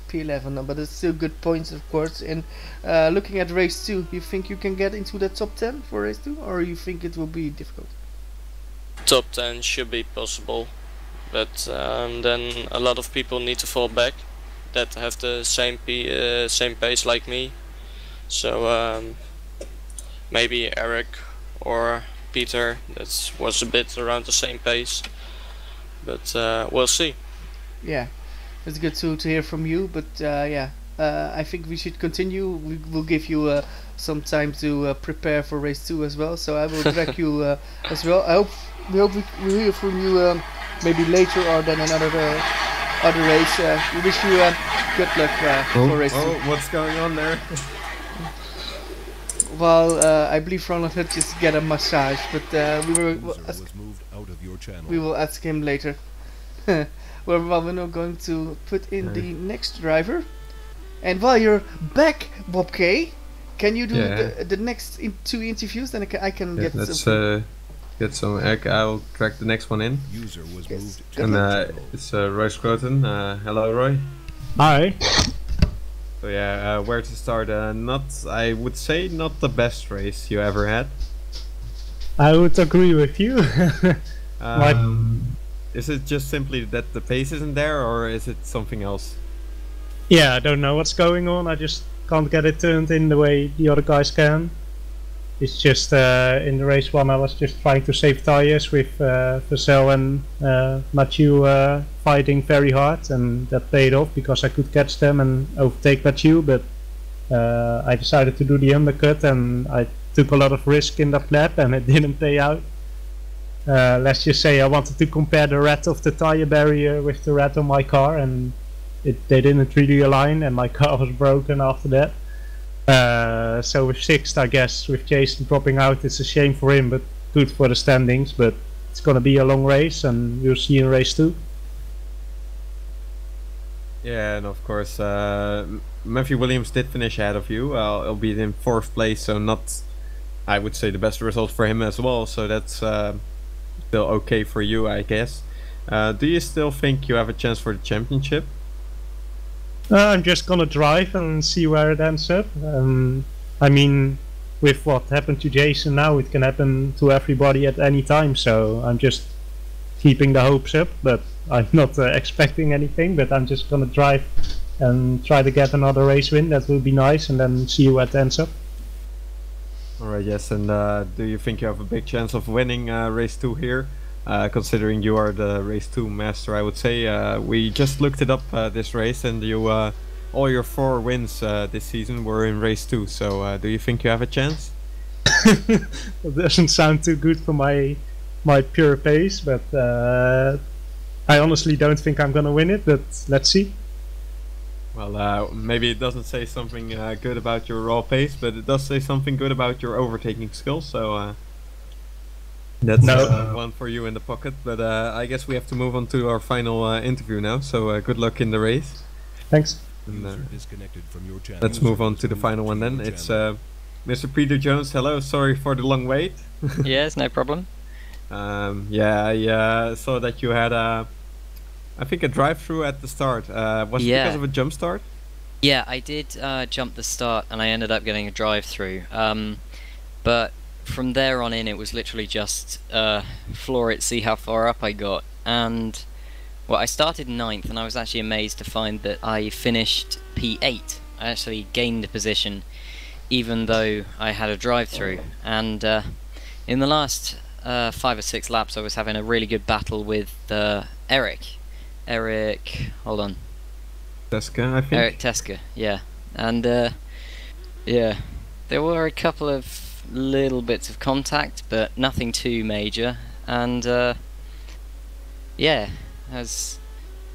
P11, no, but it's still good points, of course. And looking at race 2, you think you can get into the top 10 for race 2, or you think it will be difficult? top 10 should be possible, but then a lot of people need to fall back that have the same pace like me. So maybe Eric or Peter, that was a bit around the same pace, but we'll see. Yeah, it's good to hear from you. But yeah, I think we should continue. We will give you some time to prepare for race 2 as well. So I will drag you as well. We hope we hear from you maybe later or then another other race. We wish you good luck for race 2. Oh, what's going on there? Well, I believe Ronald had just get a massage, but User was moved out of your channel. we will ask him later. Well, we're now going to put in the next driver. And while you're back, Wopke, can you do the next 2 interviews? Then I can get some. Get some egg. I'll track the next one in. User was moved to And your channel. it's Roy Scroton. Hello, Roy. Hi. So yeah, where to start? I would say not the best race you ever had. I would agree with you. Is it just simply that the pace isn't there, or is it something else? Yeah, I don't know what's going on. I just can't get it turned in the way the other guys can. It's just in the race 1 I was just trying to save tires with Vassell and Mathieu fighting very hard, and that paid off because I could catch them and overtake Mathieu, but I decided to do the undercut and I took a lot of risk in that lap and it didn't pay out. Let's just say I wanted to compare the red of the tire barrier with the red on my car, and they didn't really align and my car was broken after that. So with 6th, I guess, with Jason dropping out, it's a shame for him, but good for the standings. But it's gonna be a long race, and we'll see in race 2. Yeah, and of course, Matthew Williams did finish ahead of you, albeit in 4th place, so not, I would say, the best result for him as well. So that's still okay for you, I guess. Do you still think you have a chance for the championship? I'm just gonna drive and see where it ends up. I mean, with what happened to Jason now, it can happen to everybody at any time, so I'm just keeping the hopes up, but I'm not expecting anything, but I'm just gonna drive and try to get another race win. That will be nice, and then see where it ends up. Alright, yes, and do you think you have a big chance of winning race 2 here? Considering you are the race 2 master, I would say. We just looked it up this race, and you all your 4 wins this season were in race 2, so do you think you have a chance? It doesn't sound too good for my pure pace, but I honestly don't think I'm gonna win it, but let's see. Well, maybe it doesn't say something good about your raw pace, but it does say something good about your overtaking skills, so that's one for you in the pocket. But I guess we have to move on to our final interview now, so good luck in the race. Thanks. And, User disconnected from your channel. let's move on to the final one then. It's Mr. Peter Jones. Hello, sorry for the long wait. Yes, no problem. Yeah, I saw that you had I think a drive-through at the start. Was it because of a jump start? Yeah, I did jump the start and I ended up getting a drive-through. But from there on in, it was literally just floor it, see how far up I got. And well, I started 9th, and I was actually amazed to find that I finished P8. I actually gained a position, even though I had a drive-through. And in the last 5 or 6 laps, I was having a really good battle with Eric, hold on. Teska, I think. Eric Teska, yeah. And yeah, there were a couple of little bits of contact, but nothing too major. And yeah, it was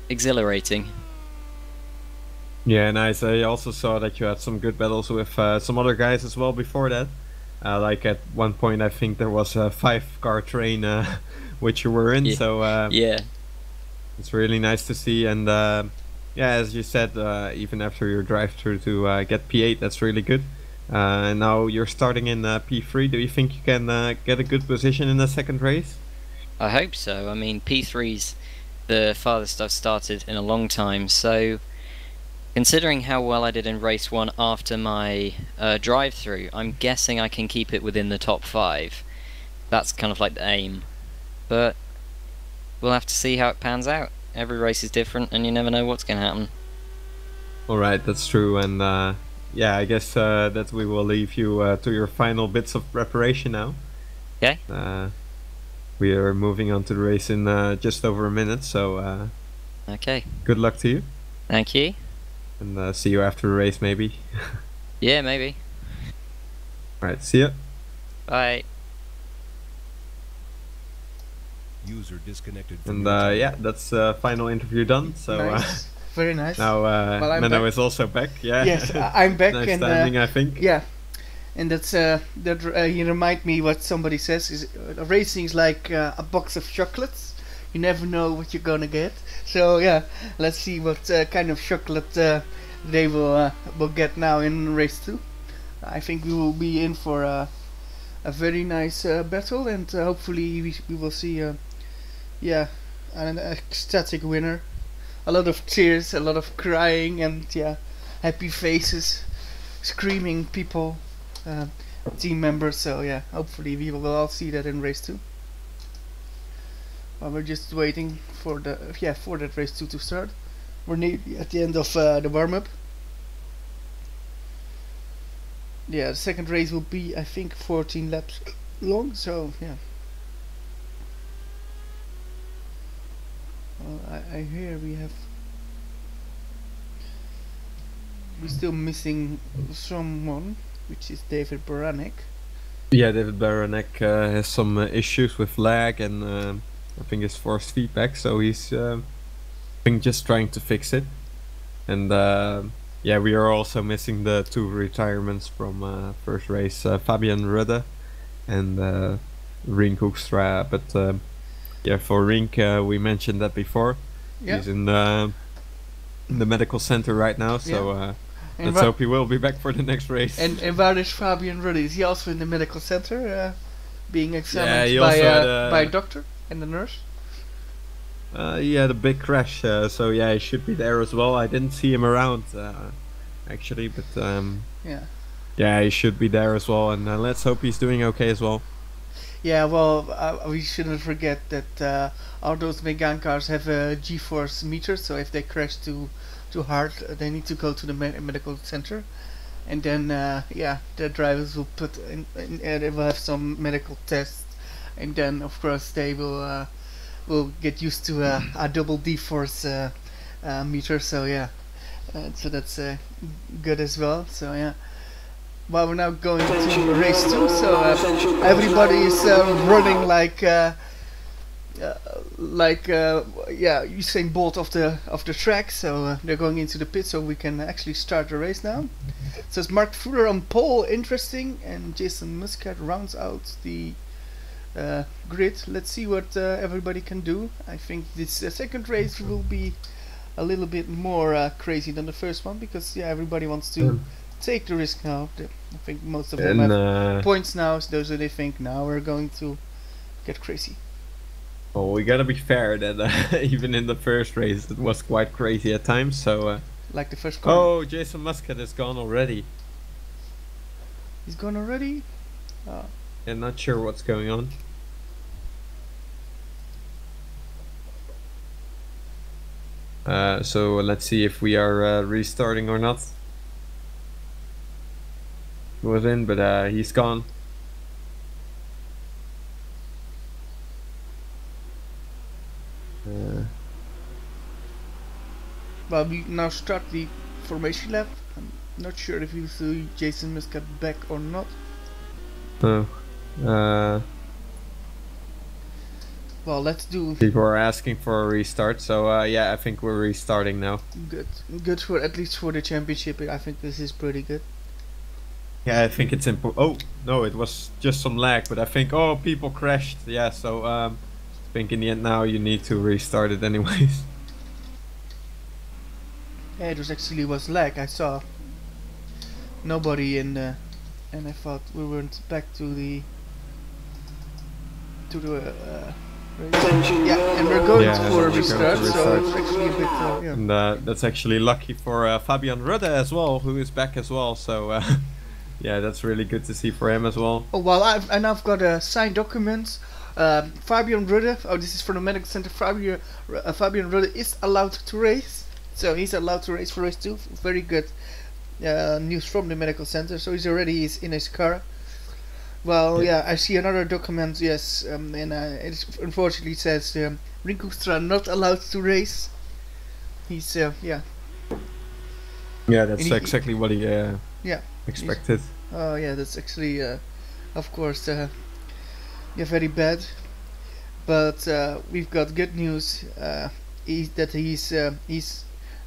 exhilarating. Yeah, nice. I also saw that you had some good battles with some other guys as well before that. Like at one point, I think there was a 5-car train which you were in. Yeah. So Yeah. it's really nice to see. And yeah, as you said, even after your drive-through to get P8, that's really good. And now you're starting in P3. Do you think you can get a good position in the second race? I hope so. I mean, P3's the farthest I've started in a long time, so considering how well I did in race 1 after my drive-through, I'm guessing I can keep it within the top 5. That's kind of like the aim. but we'll have to see how it pans out. Every race is different, and you never know what's going to happen. Alright, that's true, and yeah, I guess that we will leave you to your final bits of preparation now. Okay. We are moving on to the race in just over a minute, so Okay. good luck to you, Thank you. and see you after the race maybe. Yeah, maybe. Alright, see ya. Bye. User disconnected from And your channel. yeah, that's final interview done, so Nice. Very nice. now Well, I'm Menno back. is also back, yeah. Yes, I'm back, Nice and timing, I think. yeah, and that's you remind me what somebody says is racing is like a box of chocolates. You never know what you're gonna get. So yeah, let's see what kind of chocolate they will get now in race 2. I think we will be in for a very nice battle, and hopefully we will see yeah, an ecstatic winner. A lot of cheers, a lot of crying, and yeah, happy faces, screaming people, team members. So yeah, hopefully we will all see that in race 2. Well, we're just waiting for that race 2 to start. We're nearly at the end of the warm-up. Yeah, the second race will be, I think, 14 laps long. So yeah. Well, I hear we're still missing someone, which is David Baranek. Yeah, David Baranek has some issues with lag and I think his forced feedback, so he's I think just trying to fix it. And yeah, we are also missing the 2 retirements from first race, Fabian Rudde and Rink Hoekstra. But yeah, for Rink, we mentioned that before. Yeah. He's in the medical center right now, so And let's hope he will be back for the next race. And where is Fabian Rudde? Is he also in the medical center, being examined he by also had by a doctor and a nurse? he had a big crash, so yeah, he should be there as well. I didn't see him around actually, but Yeah. yeah, he should be there as well, and let's hope he's doing okay as well. Yeah, well, we shouldn't forget that all those Megane cars have a G-force meter, so if they crash too hard, they need to go to the medical center, and then yeah, the drivers will put in they will have some medical tests, and then of course they will get used to a double D-force meter. So yeah, so that's good as well. So yeah. Well, we're now going to race 2, so everybody is running like yeah, Usain Bolt of the track. So they're going into the pit, so we can actually start the race now. So it's Mark Fuller on pole, interesting, and Jason Muscat rounds out the grid. Let's see what everybody can do. I think this second race will be a little bit more crazy than the first one, because yeah, everybody wants to take the risk now. I think most of them have points now, so they think now we're going to get crazy. Well, we gotta be fair that even in the first race it was quite crazy at times, so like the first corner. oh, Jason Muscat is gone already. He's gone already? I'm not sure what's going on. So let's see if we are restarting or not. He was in, but he's gone. Well, we now start the formation lap. I'm not sure if you see Jason Muscat back or not. Oh. Well, let's do People are asking for a restart, so yeah, I think we're restarting now. good for at least for the championship. I think this is pretty good. Yeah, I think it's important. Oh, no, it was just some lag, but I think, oh, people crashed. Yeah, so I think in the end now you need to restart it anyways. Yeah, it was lag. I saw nobody in the, and I thought we weren't back to the race. Yeah, and we're going for a restart, so it's actually a bit yeah. And that's actually lucky for Fabian Rudde as well, who is back as well, so yeah, that's really good to see for him as well. Oh well, I've got a signed document Fabian Rudde, oh, this is from the medical center. Fabian Rudde is allowed to race, so he's allowed to race for race 2. Very good news from the medical center. So he's already in his car. Well, yeah, I see another document. Yes, and it unfortunately says Hoekstra not allowed to race. He's yeah. Yeah, that's exactly what he expected. Oh yeah, that's actually of course yeah, very bad. But we've got good news. He's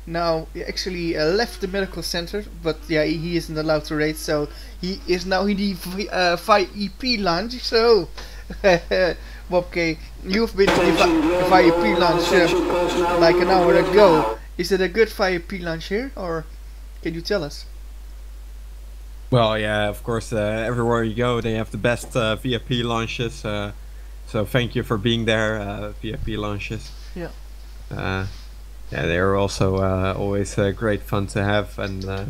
now actually left the medical center, but yeah, he isn't allowed to race, so he is now in the VIP lounge. So Wopke, you've been to the VIP lounge like an hour ago. Is it a good VIP lounge here, or can you tell us? Well, yeah, of course, everywhere you go they have the best VIP launches, so thank you for being there, VIP launches. Yeah. Yeah, they're also always great fun to have, and of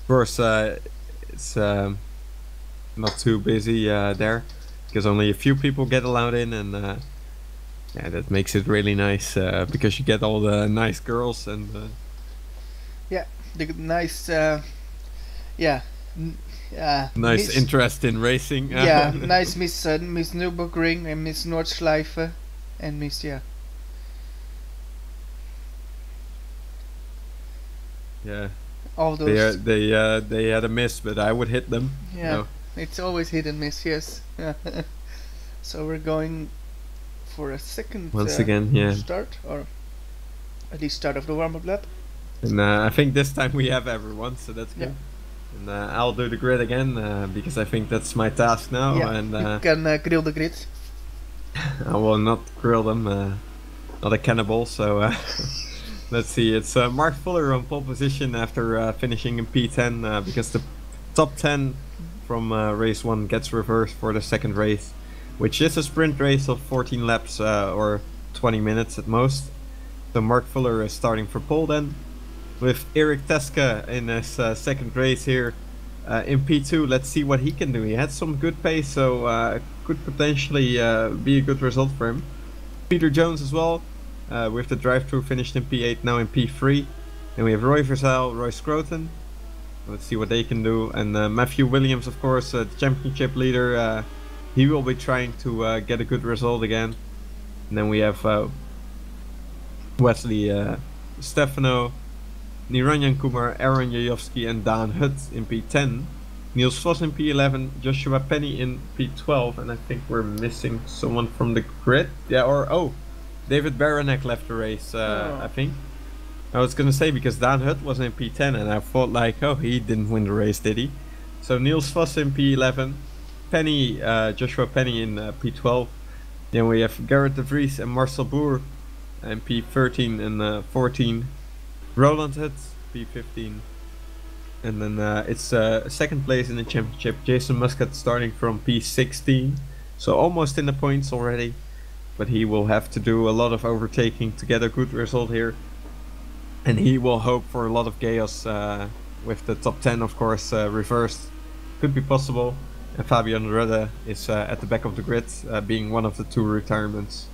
course it's not too busy there, because only a few people get allowed in, and yeah, that makes it really nice, because you get all the nice girls and yeah, the nice nice interest in racing. Yeah, nice Miss Nurburgring and Miss Nordschleife and Miss Yeah. All those. They had a miss, but I would hit them. Yeah, no. It's always hit and miss. Yes. So we're going for a second once again, yeah, start, or at least start of the warm-up lap. And I think this time we have everyone, so that's good. Yeah. And I'll do the grid again because I think that's my task now. Yeah, and you can grill the grid. I will not grill them. Not a cannibal. So let's see. It's Mark Fuller on pole position after finishing in P10 because the top 10 from race 1 gets reversed for the second race, which is a sprint race of 14 laps or 20 minutes at most. So Mark Fuller is starting for pole then, with Eric Teske in his second race here in P2. Let's see what he can do. He had some good pace, so could potentially be a good result for him. Peter Jones as well, with the drive-through finished in P8, now in P3. Then we have Roy Verzal, Roy Scroton. Let's see what they can do. And Matthew Williams, of course, the championship leader. He will be trying to get a good result again. And then we have Wesley Stefano, Niranjan Kumar, Aaron Jajowski and Dan Hutt in P10. Niels Vos in P11, Joshua Penny in P12, and I think we're missing someone from the grid. Yeah, or David Baranek left the race, I think. I was gonna say, because Dan Hutt was in P10 and I thought like, oh, he didn't win the race, did he? So Niels Vos in P11, Penny, Joshua Penny in P12. Then we have Garrett de Vries and Marcel Boer in P13 and 14. Roland Hutt, P15. And then it's second place in the championship. Jason Muscat starting from P16. So almost in the points already. But he will have to do a lot of overtaking to get a good result here. And he will hope for a lot of chaos with the top 10, of course, reversed. Could be possible. And Fabian Rudde is at the back of the grid, being one of the 2 retirements.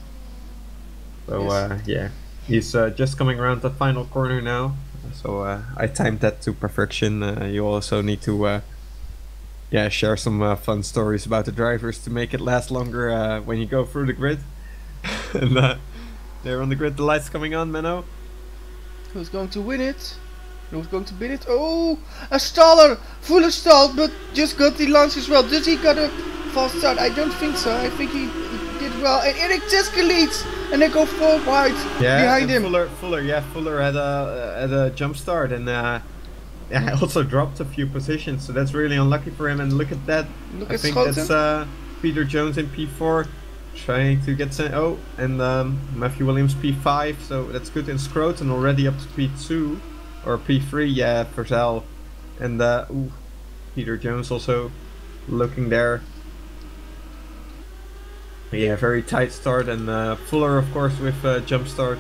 So yes. Yeah. He's just coming around the final corner now, so I timed that to perfection. You also need to share some fun stories about the drivers to make it last longer when you go through the grid. And they're on the grid, the lights coming on, Menno. Who's going to win it? Who's going to win it? Oh, a staller! Fuller stalled, but just got the launch as well. Does he got a false start? I don't think so. I think he did well. And Eric Teske leads! And they go 4 wide behind him. Fuller had a jump start and also dropped a few positions, so that's really unlucky for him. And look at that. I think that's Peter Jones in P4 trying to get and Matthew Williams P5, so that's good. And Scroton already up to P2 or P3, yeah, Verzal. And Peter Jones also looking there. Yeah, very tight start, and Fuller, of course, with jump start.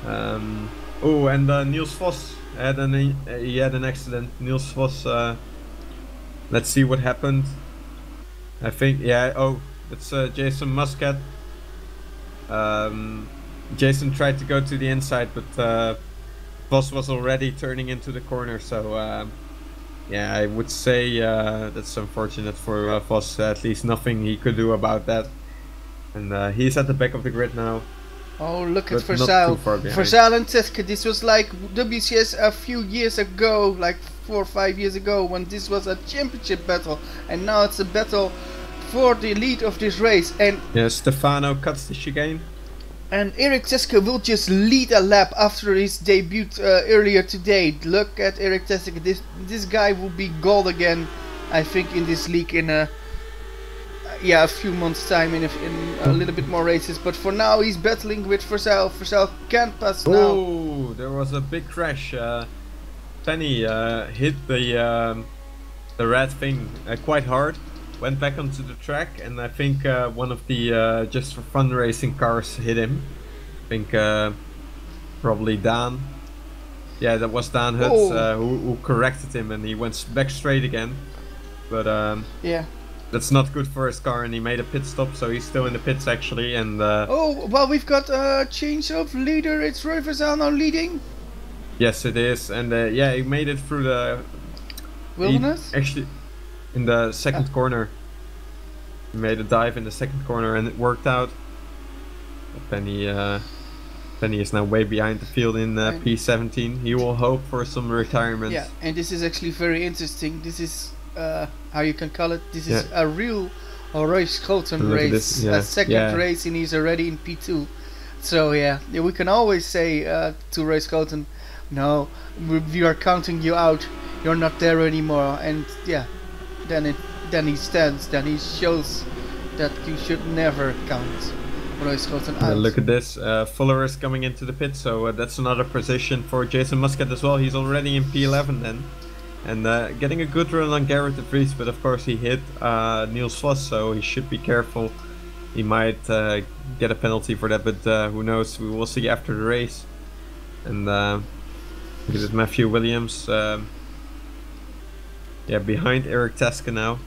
And Niels Vos had an accident. Niels Vos, let's see what happened. I think, It's Jason Muscat. Jason tried to go to the inside, but Vos was already turning into the corner, so yeah, I would say that's unfortunate for Vos. At least nothing he could do about that. And he's at the back of the grid now. Oh, look at But not Versal. too far behind. Versal and Teske, this was like WCS a few years ago, like 4 or 5 years ago, when this was a championship battle, and now it's a battle for the lead of this race. And Yeah, Stefano cuts the chicane. Eric Teske will just lead a lap after his debut earlier today. Look at Eric Teske. This guy will be gold again, I think, in this league in a few months' time, in a little bit more races. But for now, he's battling with Versal. Versal can't pass now. Oh, there was a big crash. Penny hit the red thing quite hard. Went back onto the track, and I think one of the Just for Fun racing cars hit him. I think probably Dan. Yeah, that was Dan Hutz who corrected him, and he went back straight again. But Yeah. that's not good for his car, and he made a pit stop, so he's still in the pits actually. And Oh, well, we've got a change of leader. It's Roy Versal now leading. yes, it is, and yeah, he made it through the Wilderness? Actually, in the second corner. He made a dive in the second corner and it worked out. Penny is now way behind the field in P17. He will hope for some retirement. Yeah, and this is actually very interesting. This is, how you can call it, this is a real Roy Schouten Look at race. this, yeah. A second race, and he's already in P2. So yeah, we can always say to Roy Schouten, no, we are counting you out. You're not there anymore. And yeah, then he stands. Then he shows that you should never count Roy Schouten out. Look at this. Fuller is coming into the pit, so that's another position for Jason Muscat as well. He's already in P11 then. And getting a good run on Garrett de Vries, but of course he hit Niels Vos, so he should be careful. He might get a penalty for that, but who knows? We will see after the race. And look at this, Matthew Williams. Yeah, behind Eric Teske now.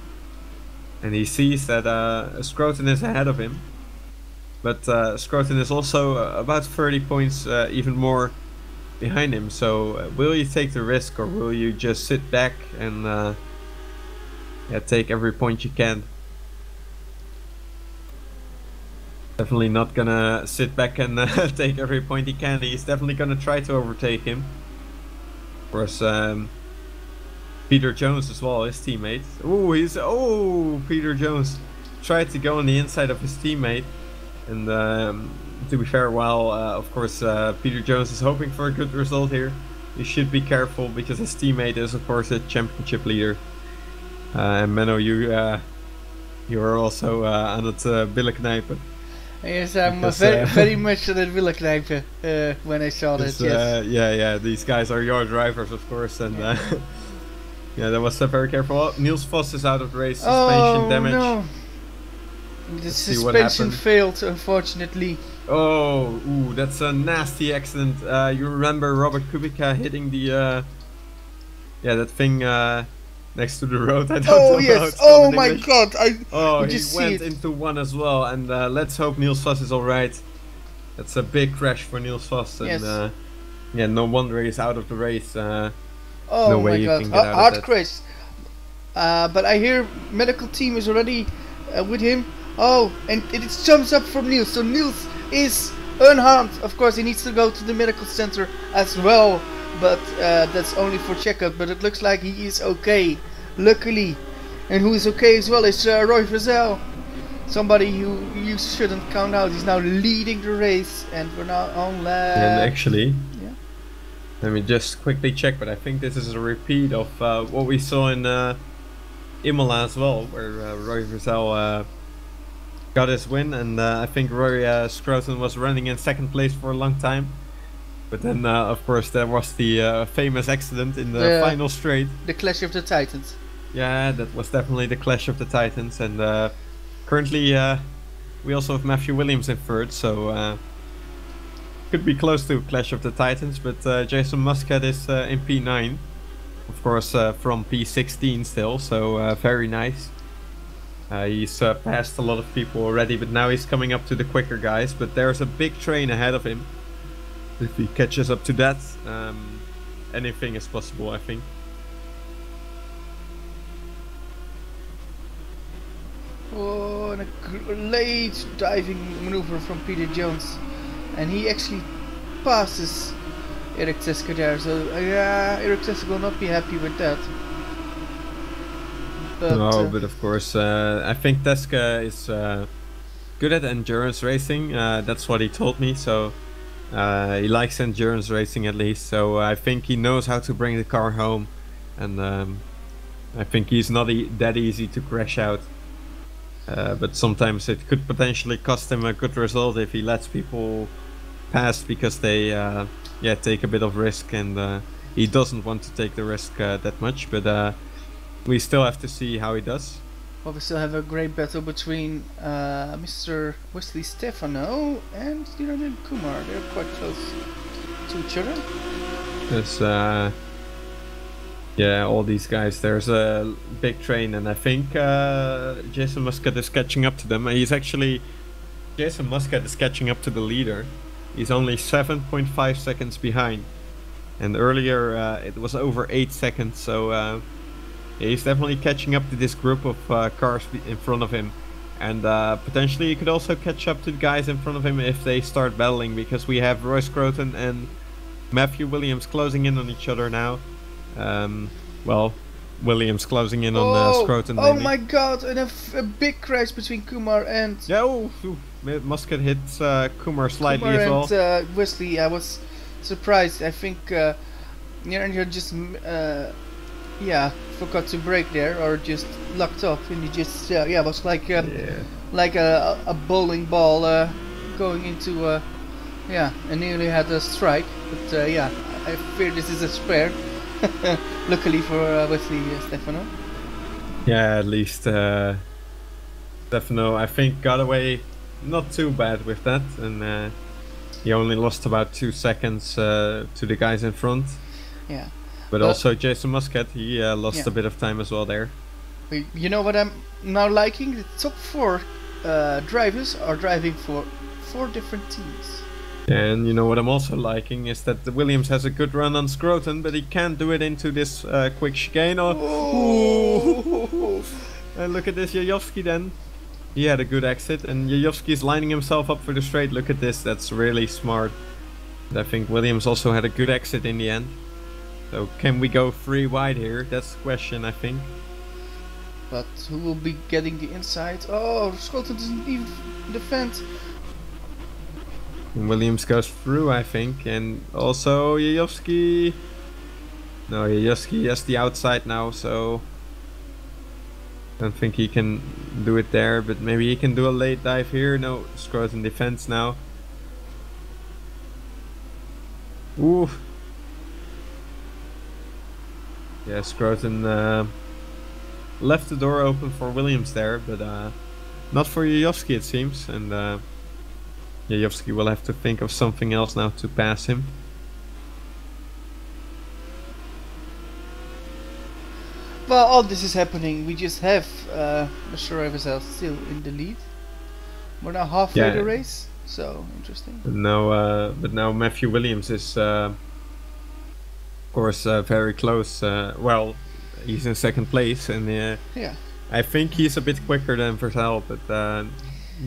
And he sees that Schouten is ahead of him. But Schouten is also about 30 points even more behind him. So will you take the risk, or will you just sit back and yeah, take every point you can? Definitely not gonna sit back and take every point he can. He's definitely gonna try to overtake him. Of course, Peter Jones as well, his teammate. Peter Jones tried to go on the inside of his teammate. And to be fair, while of course Peter Jones is hoping for a good result here, you should be careful because his teammate is of course a championship leader. And Menno, you are also aan het billen knijpen. Yes, I'm very much on it willen knijpen when I saw that. Yes. Yeah, these guys are your drivers, of course, and yeah, that was very careful. Oh, Niels Vos is out of the race, suspension damage. No. The suspension failed, unfortunately. Oh, that's a nasty accident. You remember Robert Kubica hitting the that thing next to the road? I don't know. Oh yes! Oh my God! He went into one as well, and let's hope Niels Vos is alright. That's a big crash for Niels Vos, and yeah, no wonder he's out of the race. No way you can get out of hard that. crash. But I hear medical team is already with him. Oh, and it jumps up from Niels. So Niels is unharmed. Of course, he needs to go to the medical center as well. But that's only for checkup. But it looks like he is okay, luckily. And who is okay as well is Roy Versal. Somebody who you shouldn't count out. He's now leading the race, and we're now on lap. And actually, let me just quickly check. But I think this is a repeat of what we saw in Imola as well, where Roy Versal got his win, and I think Roy Schouten was running in second place for a long time. But then, of course, there was the famous accident in the final straight. The Clash of the Titans. Yeah, that was definitely the Clash of the Titans. And currently, we also have Matthew Williams in third, so could be close to Clash of the Titans. But Jason Muscat is in P9, of course, from P16 still, so very nice. He's passed a lot of people already, but now he's coming up to the quicker guys. But there's a big train ahead of him. If he catches up to that, anything is possible, I think. Oh, and a late diving maneuver from Peter Jones, and he actually passes Eric Teske there. So yeah, Eric Teske will not be happy with that. But, no, but of course, I think Teske is good at endurance racing. That's what he told me. So he likes endurance racing at least. So I think he knows how to bring the car home, and I think he's not that easy to crash out. But sometimes it could potentially cost him a good result if he lets people pass because they take a bit of risk, and he doesn't want to take the risk that much. But we still have to see how he does. Well, we still have a great battle between Mr. Wesley Stefano and Nurburgring Kumar. They're quite close to each other. There's all these guys. There's a big train, and I think Jason Muscat is catching up to them. Jason Muscat is catching up to the leader. He's only 7.5 seconds behind, and earlier it was over 8 seconds. So he's definitely catching up to this group of cars in front of him, and potentially he could also catch up to the guys in front of him if they start battling, because we have Roy Scroton and Matthew Williams closing in on each other now. Williams closing in on Scroton. Oh my god, and a big crash between Kumar and... Yeah, Muscat hits Kumar slightly Kumar as well. And Wesley, I was surprised. I think Nurburgring just forgot to brake there, or just locked off, and he just was like a bowling ball going into and nearly had a strike. But I fear this is a spare. Luckily for Wesley Stefano. Yeah, at least Stefano, I think, got away not too bad with that, and he only lost about 2 seconds to the guys in front. Yeah. But also Jason Muscat, he lost a bit of time as well there. You know what I'm now liking? The top 4 drivers are driving for 4 different teams. And you know what I'm also liking is that the Williams has a good run on Scroton, but he can't do it into this quick chicane. And look at this Jajowski then. He had a good exit, and Jajowski is lining himself up for the straight. Look at this, that's really smart. But I think Williams also had a good exit in the end. So can we go 3 wide here? That's the question, I think. But who will be getting the inside? Oh, Scroton doesn't even defend. Williams goes through, I think, and also Jajowski. No, Jajowski has the outside now, so I don't think he can do it there, but maybe he can do a late dive here. No, Scroton defense now. Ooh. Yeah, Scroton left the door open for Williams there, but not for Jajowski, it seems, and Jajowski will have to think of something else now to pass him. While all this is happening, we just have Mr. Reversel still in the lead. We're now halfway the race, so interesting. But now Matthew Williams is, of course, very close. Well, he's in 2nd place, and I think he's a bit quicker than Versel, but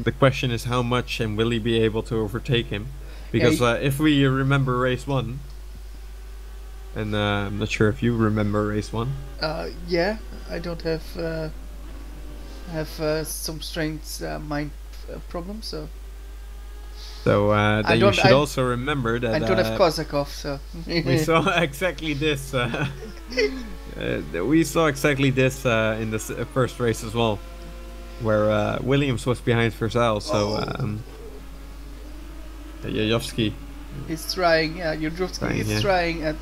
the question is how much, and will he be able to overtake him? Because if we remember race 1, and I'm not sure if you remember race 1. Yeah, I don't have some strange mind problems, so. So then you should also remember that I don't have Kozakov, so. We saw exactly this. We saw exactly this in the first race as well, where Williams was behind Versel, so Jajowski. He's trying, Jajowski is trying at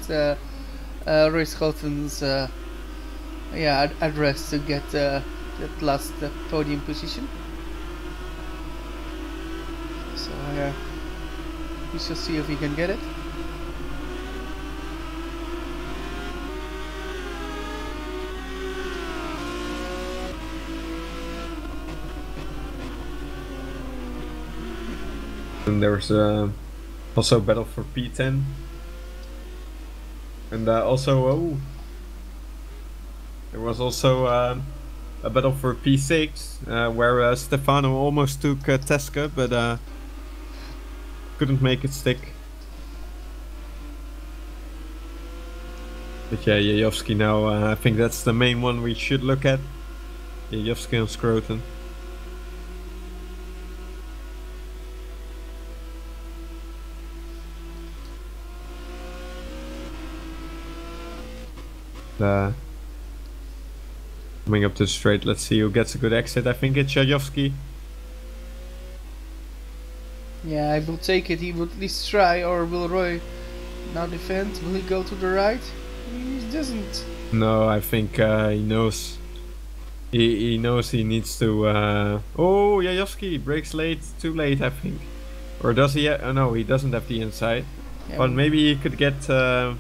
Roy Scroton's address to get that last podium position. So we shall see if he can get it. And there's also a battle for P10. And also, there was also a battle for P6, where Stefano almost took Teska, but couldn't make it stick. But yeah, Jajowski now, I think that's the main one we should look at. Jajowski and Scroton. Coming up to the straight, let's see who gets a good exit. I think it's Jajowski. Yeah, I will take it. He will at least try, or will Roy now defend? Will he go to the right? He doesn't. No, I think he knows. He knows he needs to. Oh, Jajowski breaks late, too late, I think. Or does he? Oh no, he doesn't have the inside. Yeah, But maybe he could get the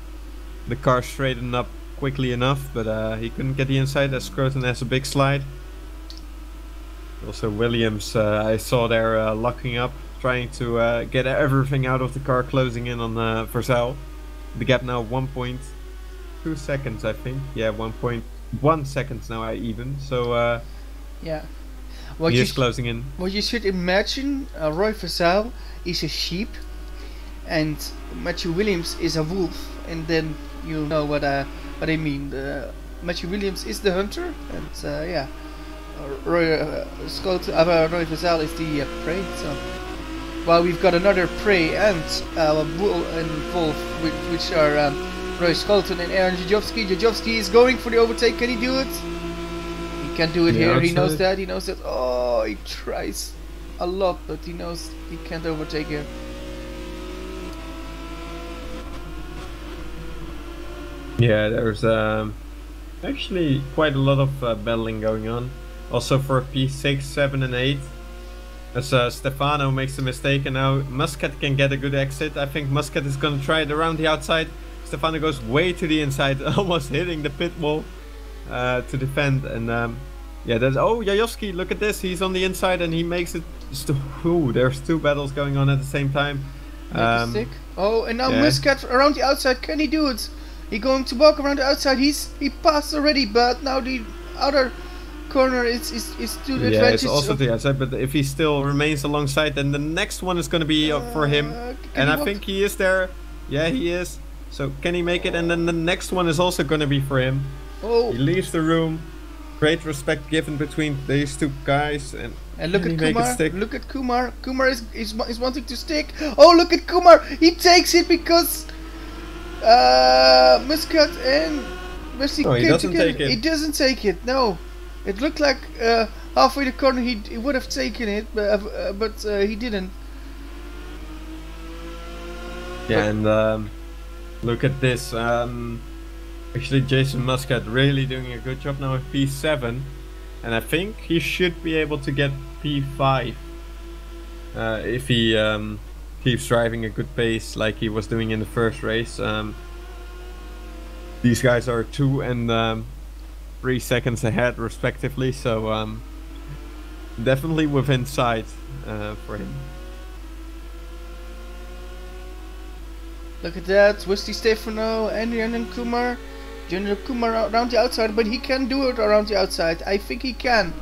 car straightened up quickly enough, but he couldn't get the inside as Scroton has a big slide. Also Williams, I saw there locking up, trying to get everything out of the car, closing in on Versal. The gap now 1.2 seconds, I think. Yeah, 1.1 seconds now even. So yeah. he is closing in. What you should imagine, Roy Versal is a sheep, and Matthew Williams is a wolf, and then you know what I mean. Matthew Williams is the hunter, and yeah, Roy Versal is the prey. So, well, we've got another prey and bull and wolf, which are Roy Scholten and Aaron Jajowski. Jajowski is going for the overtake. Can he do it? He can't do it here. He knows that. He knows that. Oh, he tries a lot, but he knows he can't overtake here. Yeah, there's actually quite a lot of battling going on. Also for P6, 7 and 8. As Stefano makes a mistake and now Muscat can get a good exit. I think Muscat is going to try it around the outside. Stefano goes way to the inside, almost hitting the pit wall to defend. And yeah, there's... Oh, Jajowski, look at this. He's on the inside and he makes it... Ooh, there's two battles going on at the same time. Oh, and now Muscat around the outside. Can he do it? He going to walk around the outside. He passed already, but now the other corner is to the advantage. Yeah, it's also to the outside, but if he still remains alongside, then the next one is going to be for him. And I think he is there. Yeah, he is. So can he make it? And then the next one is also going to be for him. Oh. He leaves the room. Great respect given between these two guys. And look at Kumar. Look at Kumar. Kumar is wanting to stick. Oh, look at Kumar. He takes it because Muscat and Wesley he doesn't take it. He doesn't take it. No, it looked like halfway the corner he would have taken it, but he didn't. Yeah, and look at this. Actually, Jason Muscat really doing a good job now with P7, and I think he should be able to get P5 if he keeps driving a good pace like he was doing in the first race. These guys are 2 and 3 seconds ahead respectively, so definitely within sight for him. Look at that, Wesley Stefano, Adrian and Kumar. Junior Kumar around the outside, but he can do it around the outside. I think he can,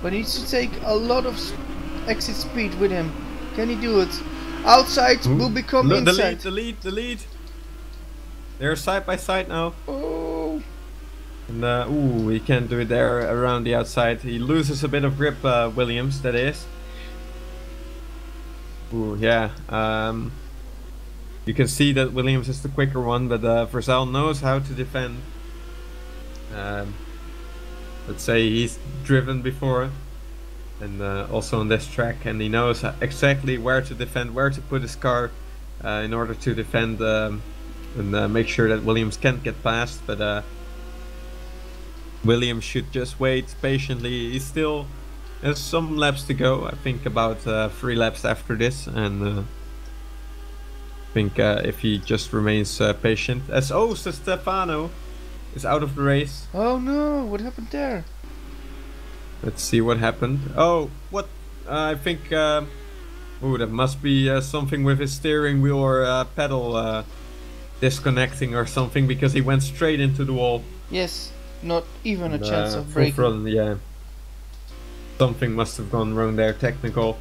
but he needs to take a lot of exit speed with him. Can he do it? Outside will become inside. The lead. They're side by side now. Oh. And ooh, he can't do it there around the outside. He loses a bit of grip, Williams, that is. Ooh, yeah. You can see that Williams is the quicker one, but Versal knows how to defend. Let's say he's driven before, and also on this track, and he knows exactly where to defend, where to put his car in order to defend and make sure that Williams can't get past. But Williams should just wait patiently. He still has some laps to go. I think about 3 laps after this, and I think if he just remains patient. So Stefano is out of the race. Oh no, what happened there? Let's see what happened. Oh, what? I think Ooh, that must be something with his steering wheel or pedal disconnecting or something, because he went straight into the wall. Yes, not even a And, chance of full braking. front, yeah. Something must have gone wrong there, technical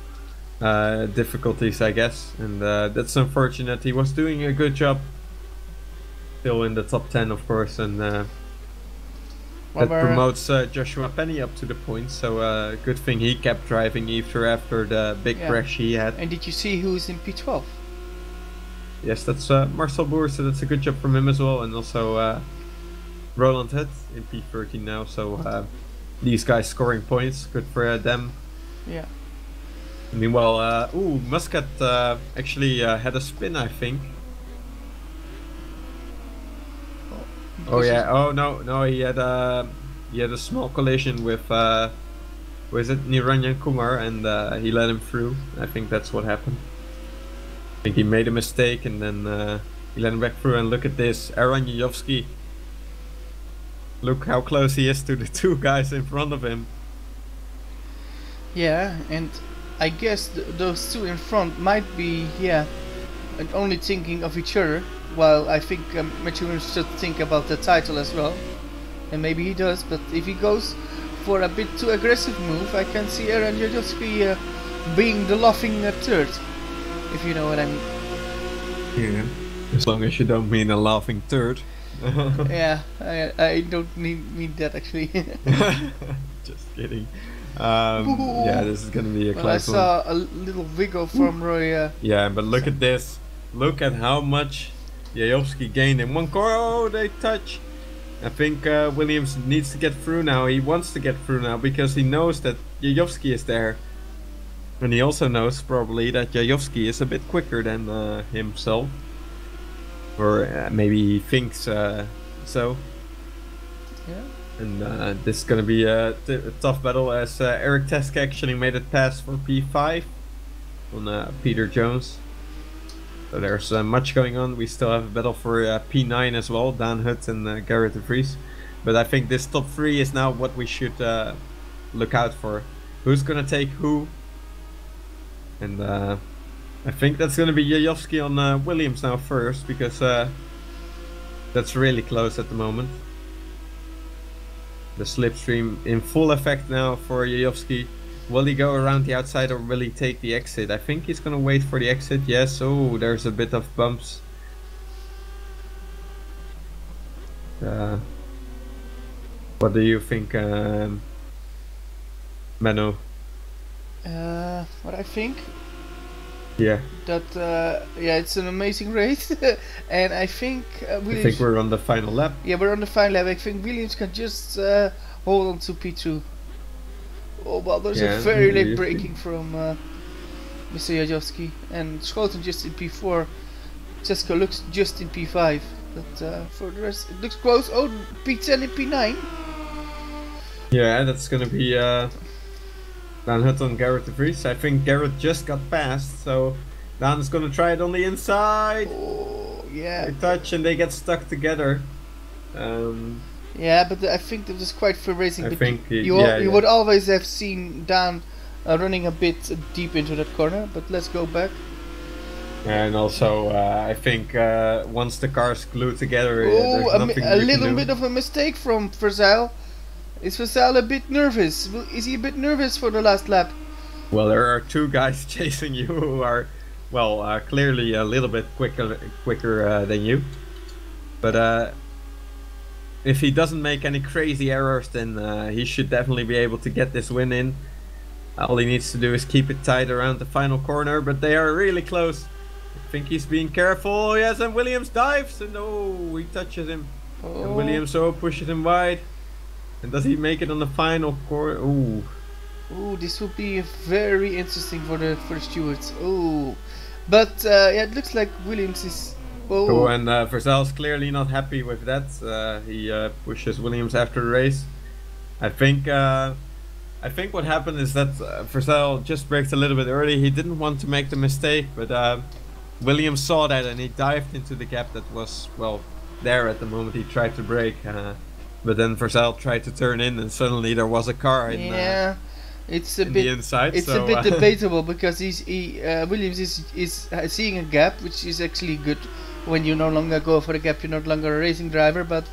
difficulties, I guess, and that's unfortunate. He was doing a good job, still in the top 10, of course, and that promotes Joshua Penny up to the points. So good thing he kept driving after the big crash he had. And did you see who's in P12? Yes, that's Marcel Boer, so that's a good job from him as well, and also Roland Hutt in P13 now. So these guys scoring points, good for them. Yeah. Meanwhile, Muscat actually had a spin, I think. Oh yeah. Oh no, he had a small collision with was it Niranjan Kumar, and he let him through. I think that's what happened. I think he made a mistake, and then he let him back through. And look at this, Aaron Yujovski. Look how close he is to the two guys in front of him. Yeah, and I guess those two in front might be, and only thinking of each other, while I think Matthew should think about the title as well. And maybe he does, but if he goes for a bit too aggressive move, I can see Aaron Yujovski being the laughing third, if you know what I mean. Yeah, as long as you don't mean a laughing third. Yeah, I don't mean that actually. Just kidding. Yeah, this is gonna be a close one. I saw a little wiggle from Roy. Yeah, but look at this. Look at how much Yujovski gained in one corner. Oh, they touch. I think Williams needs to get through now. He wants to get through now because he knows that Yujovski is there. And he also knows probably that Yujovski is a bit quicker than himself. Or maybe he thinks so. Yeah. And this is gonna be a tough battle, as Eric Teske actually made it pass for P5 on Peter Jones. So there's much going on. We still have a battle for P9 as well, Dan Hutt and Garrett de Vries. But I think this top 3 is now what we should look out for. Who's gonna take who? And I think that's gonna be Yujovski on Williams now first, because that's really close at the moment. The slipstream in full effect now for Yujovski. Will he go around the outside or will he take the exit? I think he's gonna wait for the exit. Yes. Oh, there's a bit of bumps. What do you think, Menno? What I think? Yeah. That it's an amazing race, and I think Williams. I think we're on the final lap. Yeah, we're on the final lap. I think Williams can just hold on to P2. Oh well, there's a very late braking from Mr. Yujovski, and Schoten just in P4. Jessica looks just in P5, but for the rest it looks close. Oh, P10 and P9. Yeah, that's gonna be Dan Hutt on Garrett de Vries. I think Garrett just got past, so Dan is gonna try it on the inside. Oh, yeah. They touch and they get stuck together. Yeah, but I think that was quite fair racing. I but think you would always have seen Dan running a bit deep into that corner, but let's go back. And also, I think once the cars glue together, oh, there's nothing a you little can do. bit of a mistake from Verzijl. Is Verzijl a bit nervous? Is he a bit nervous for the last lap? Well, there are two guys chasing you who are, well, clearly a little bit quicker than you. But if he doesn't make any crazy errors, then he should definitely be able to get this win in. All he needs to do is keep it tight around the final corner, but they are really close. I think he's being careful. Yes, and Williams dives, and oh, he touches him. Oh. And Williams pushes him wide. And does he make it on the final corner? Ooh. Ooh, this would be very interesting for the stewards. Ooh, but yeah, it looks like Williams is. Oh, and Verzijl's clearly not happy with that. He pushes Williams after the race. I think what happened is that Verzijl just braked a little bit early. He didn't want to make the mistake, but Williams saw that and he dived into the gap that was, well, there at the moment he tried to brake. But then Verzijl tried to turn in and suddenly there was a car in, It's a in bit. the inside. It's so, a bit debatable because Williams is seeing a gap, which is actually good. When you no longer go for a gap, you're no longer a racing driver. But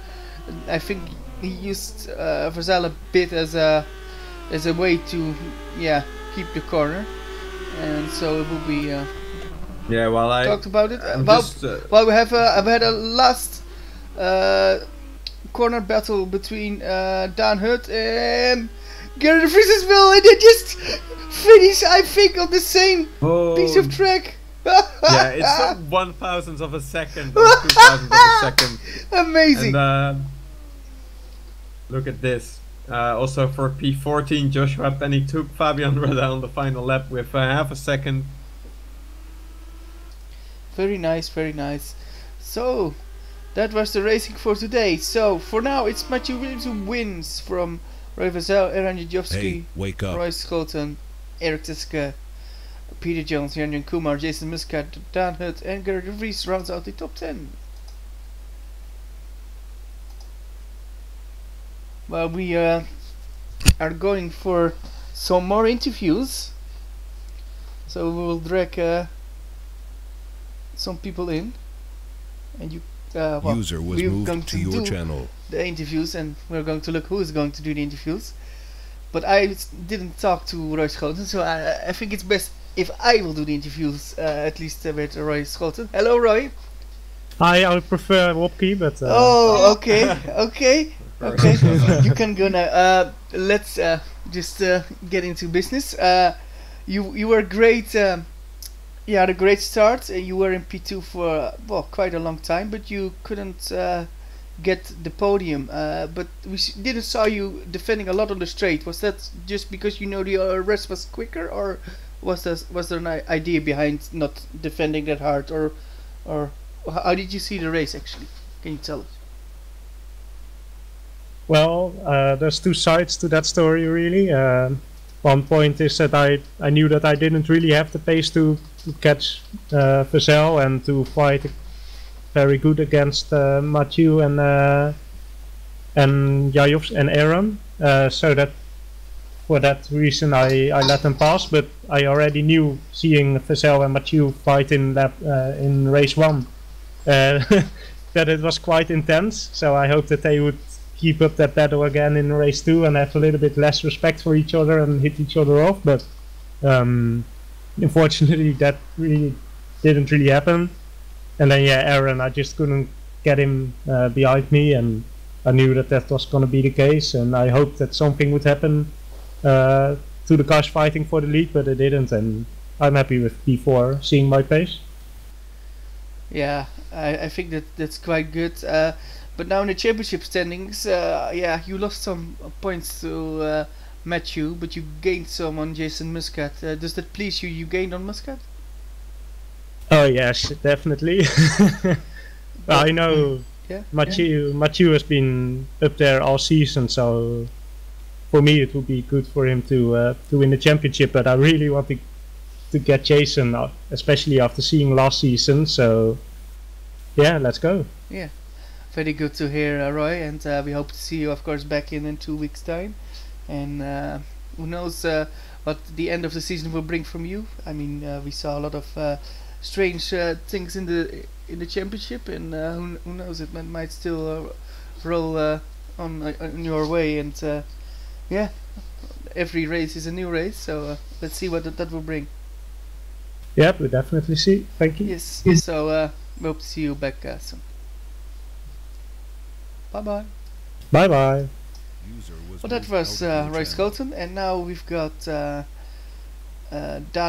I think he used Vassal a bit as a way to keep the corner, and so it will be. yeah, well, I Talked about it. I'm Well, just, we have I've had a last corner battle between Dan Hut and Gerrit de Vries as well, and they just finish, I think, on the same piece of track. yeah, it's a 1,000th of a second, 2,000th of a second. Amazing. And look at this. Also for P14, Joshua Penny took Fabian Reda on the final lap with half a second. Very nice, very nice. So, that was the racing for today. So, for now, it's Matthew Williams who wins from Roy Vassal, Eran Jajowski, Hey, wake up. Roy Scholten, Eric Tiske, Peter Jones, Jan Kumar, Jason Muscat, Dan Hut, and Gerrit de Vries rounds out the top 10. Well, we are going for some more interviews. So we will drag some people in, and you. User was we're moved going to to your do channel. the interviews, and we're going to look who is going to do the interviews. But I didn't talk to Roy Schoten, so I think it's best if I will do the interviews, at least with Roy Schoten. Hello, Roy. I would prefer Wopke, but... Oh, okay, okay, okay. You can go now. Let's just get into business. You were great. You had a great start. You were in P2 for quite a long time, but you couldn't get the podium. But we didn't saw you defending a lot on the straight. Was that just because you know the rest was quicker, or was there an idea behind not defending that hard, or how did you see the race actually? Can you tell us? Well, there's two sides to that story, really. One point is that I knew that I didn't really have the pace to catch Vassal and to fight very good against Mathieu and Jajovs and Aaron. So that for that reason I let them pass. But I already knew, seeing Vassal and Mathieu fight in race 1, that it was quite intense. So I hope that they would keep up that battle again in race 2 and have a little bit less respect for each other and hit each other off. But unfortunately that didn't really happen. And then Aaron, I just couldn't get him behind me, and I knew that was going to be the case, and I hoped that something would happen to the cars fighting for the lead, but it didn't, and I'm happy with P4 seeing my pace. Yeah, I think that's quite good. But now in the championship standings, you lost some points to Matthew, but you gained some on Jason Muscat. Does that please you? You gained on Muscat? Oh yes, definitely. I know Mathieu has been up there all season, so for me it would be good for him to win the championship. But I really want to get Jason, especially after seeing last season. So yeah, let's go. Yeah, very good to hear, Roy, and we hope to see you, of course, back in 2 weeks' time. And who knows what the end of the season will bring from you? I mean, we saw a lot of strange things in the championship, and who knows, it might still roll on your way. And every race is a new race, so let's see what that will bring. Yeah, we definitely see. Thank you. Yes. So we hope to see you back soon. Bye bye. Bye bye. Well, that was Roy Schoten, and now we've got Dan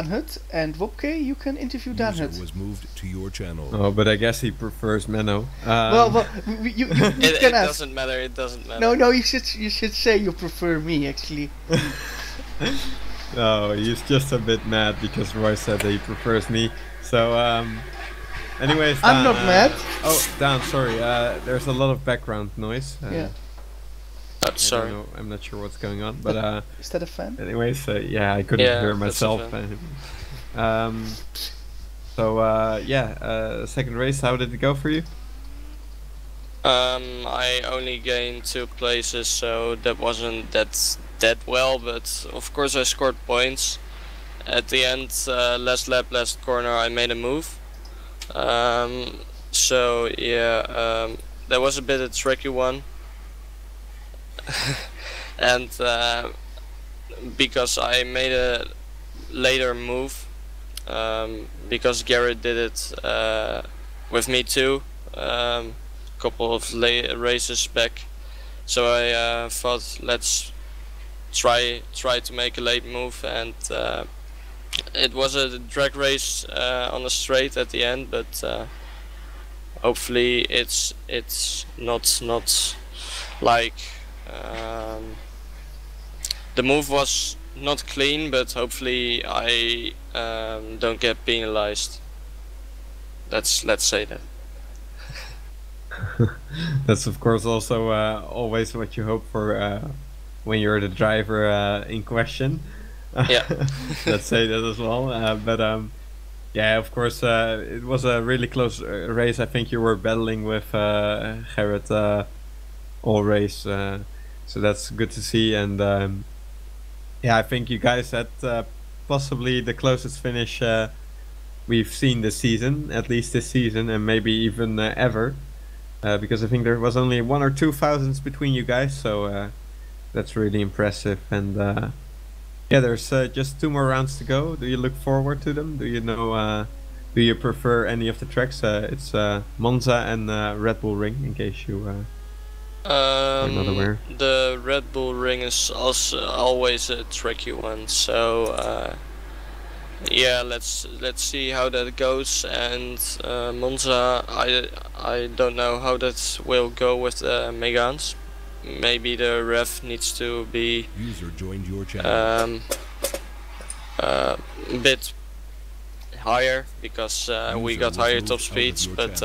Hut and Wopke. You can interview Dan Hut. Was moved to your channel. Oh, but I guess he prefers Menno. You It can ask. doesn't matter. It doesn't matter. No, you should say you prefer me actually. No, he's just a bit mad because Roy said that he prefers me. So, anyways, I'm not mad. Oh, Dan, sorry. There's a lot of background noise. Yeah. Sorry. I'm not sure what's going on, but is that a fan? Anyways, I couldn't hear myself. Second race, how did it go for you? I only gained 2 places, so that wasn't that that well, but of course I scored points. At the end, last lap, last corner, I made a move. So yeah, that was a bit a tricky one. And because I made a later move, because Garrett did it with me too, couple of races back. So I thought, let's try to make a late move, and it was a drag race on the straight at the end, but hopefully it's not like the move was not clean, but hopefully I don't get penalized. Let's say that. That's of course also always what you hope for when you're the driver in question. Yeah. Let's say that as well. But yeah, of course, it was a really close race. I think you were battling with Gerrit all race, so that's good to see. And yeah, I think you guys had possibly the closest finish we've seen this season, at least this season, and maybe even ever. Because I think there was only 1 or 2 thousandths between you guys, so that's really impressive. And yeah, there's just 2 more rounds to go. Do you look forward to them? Do you know? Do you prefer any of the tracks? It's Monza and Red Bull Ring, in case you are not aware. The Red Bull Ring is also always a tricky one. So yeah, let's see how that goes. And Monza, I don't know how that will go with the Meganes. Maybe the ref needs to be User joined your channel. a bit higher, because we got higher top speeds. But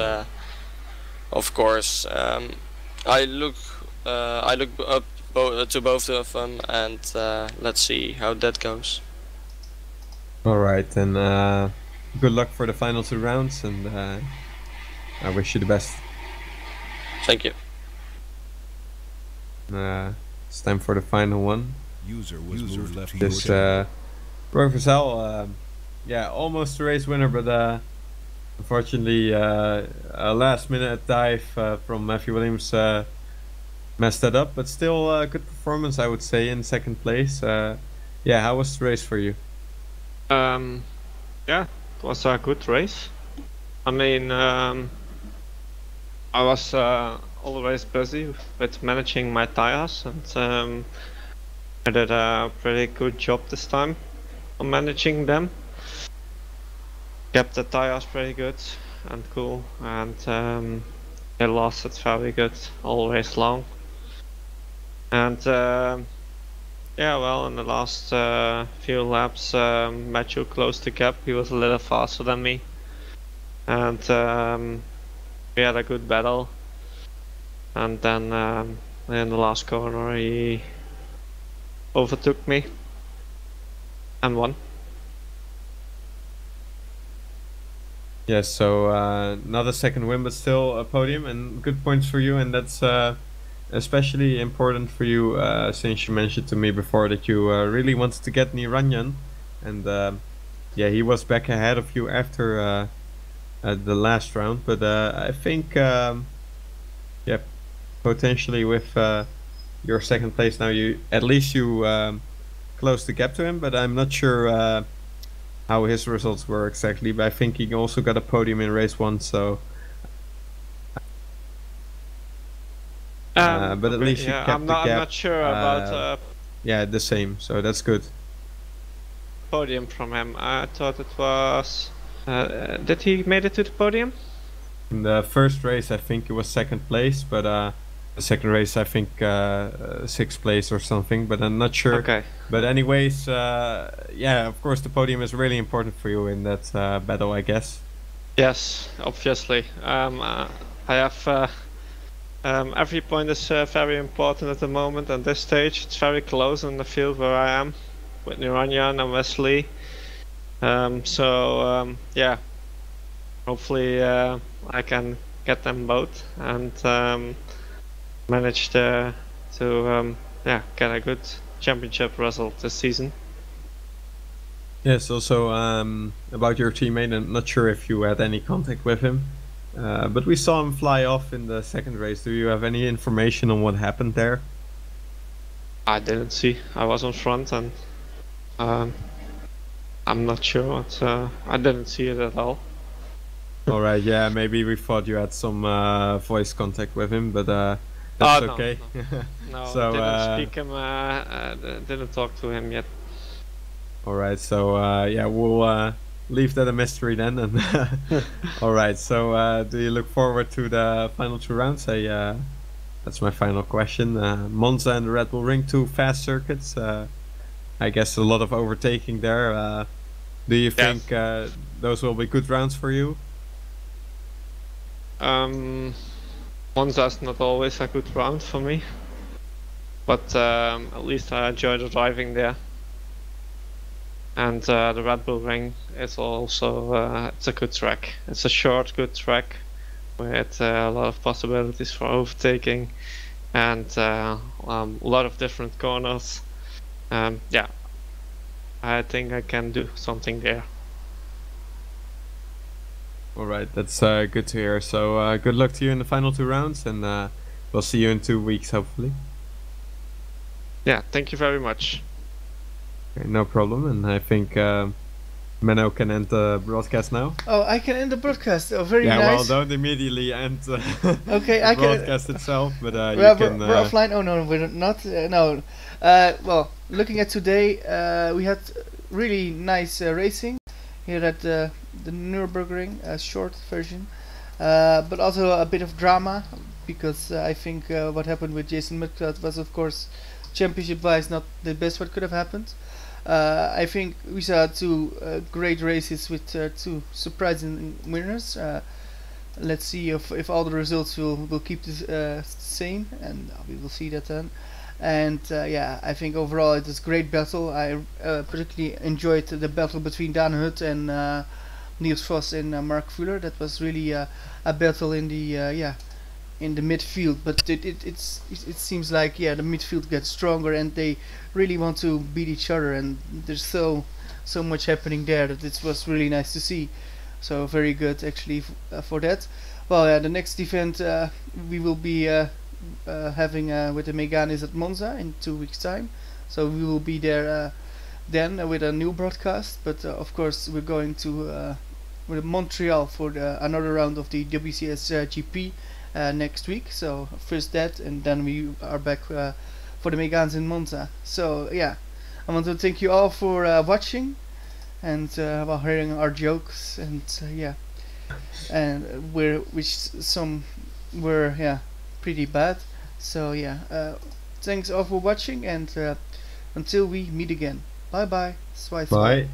of course, I look up to both of them, and let's see how that goes. Alright, and good luck for the final 2 rounds, and I wish you the best. Thank you. It's time for the final one. User moved left This your Roy yeah, almost a race winner, but unfortunately a last minute dive from Matthew Williams messed that up, but still a good performance, I would say, in 2nd place. Yeah, how was the race for you? Yeah, it was a good race. I mean, I was always busy with managing my tires, and I did a pretty good job this time on managing them. Kept the tires pretty good and cool, and they lasted very good all race long. And yeah, well, in the last few laps, Matthew closed the gap. He was a little faster than me, and we had a good battle. And then in the last corner, he overtook me and won. Yes, so not a 2nd win, but still a podium, and good points for you. And that's especially important for you, since you mentioned to me before that you really wanted to get Niranjan, and yeah, he was back ahead of you after the last round. But I think yeah, potentially with your 2nd place now, you at least closed the gap to him. But I'm not sure how his results were exactly, but I think he also got a podium in race 1, so but at least you yeah, kept the gap. I'm not sure about yeah, the same, so that's good. podium from him. I thought it was did he made it to the podium? In the 1st race I think it was 2nd place, but the 2nd race I think 6th place or something, but I'm not sure. Okay. But anyways, yeah, of course the podium is really important for you in that battle, I guess. Yes, obviously. I have every point is very important at the moment. At this stage, it's very close in the field where I am with Niranjan and Wesley. So yeah, hopefully I can get them both and manage to yeah, get a good championship result this season. Yes, also about your teammate, I'm not sure if you had any contact with him, but we saw him fly off in the second race. Do you have any information on what happened there? I didn't see. I was on front, and I'm not sure what. I didn't see it at all. Alright, yeah, maybe we thought you had some voice contact with him, but that's no, okay. No, So, didn't speak him. Didn't talk to him yet. Alright, so yeah, we'll leave that a mystery then. And alright, so do you look forward to the final 2 rounds? That's my final question. Monza and the Red Bull Ring, 2 fast circuits. I guess a lot of overtaking there. Do you think those will be good rounds for you? Monza's not always a good round for me, but at least I enjoy the driving there. And the Red Bull Ring is also it's a good track. It's a short, good track with a lot of possibilities for overtaking and a lot of different corners. Yeah, I think I can do something there. Alright, that's good to hear. So good luck to you in the final 2 rounds, and we'll see you in 2 weeks, hopefully. Yeah, thank you very much. Okay, no problem, and I think Menno can end the broadcast now. Oh, I can end the broadcast. Oh, very yeah, nice. well, don't immediately end Okay, the I can. broadcast itself, but Well, you can. we're offline. Oh no, we're not. No. Well, looking at today, we had really nice racing here at the Nurburgring, a short version, but also a bit of drama because I think what happened with Jason Midcloud was, of course, championship-wise not the best what could have happened. I think we saw 2 great races with 2 surprising winners. Let's see if all the results will keep the same, and we will see that then. And yeah, I think overall it was a great battle. I particularly enjoyed the battle between Dan Hutt and Niels Vos and Mark Fuller. That was really a battle in the in the midfield, but it seems like the midfield gets stronger and they really want to beat each other, and there's so much happening there that it was really nice to see. So very good actually for that. Well, yeah, the next event we will be having with the Megane is at Monza in 2 weeks time, so we will be there then with a new broadcast, but of course we're going to with Montreal for another round of the WCS GP next week. So first that, and then we are back for the Meganes in Monza. So yeah, I want to thank you all for watching and while hearing our jokes, and yeah, and some were pretty bad. So yeah, thanks all for watching, and until we meet again, bye bye. Bye.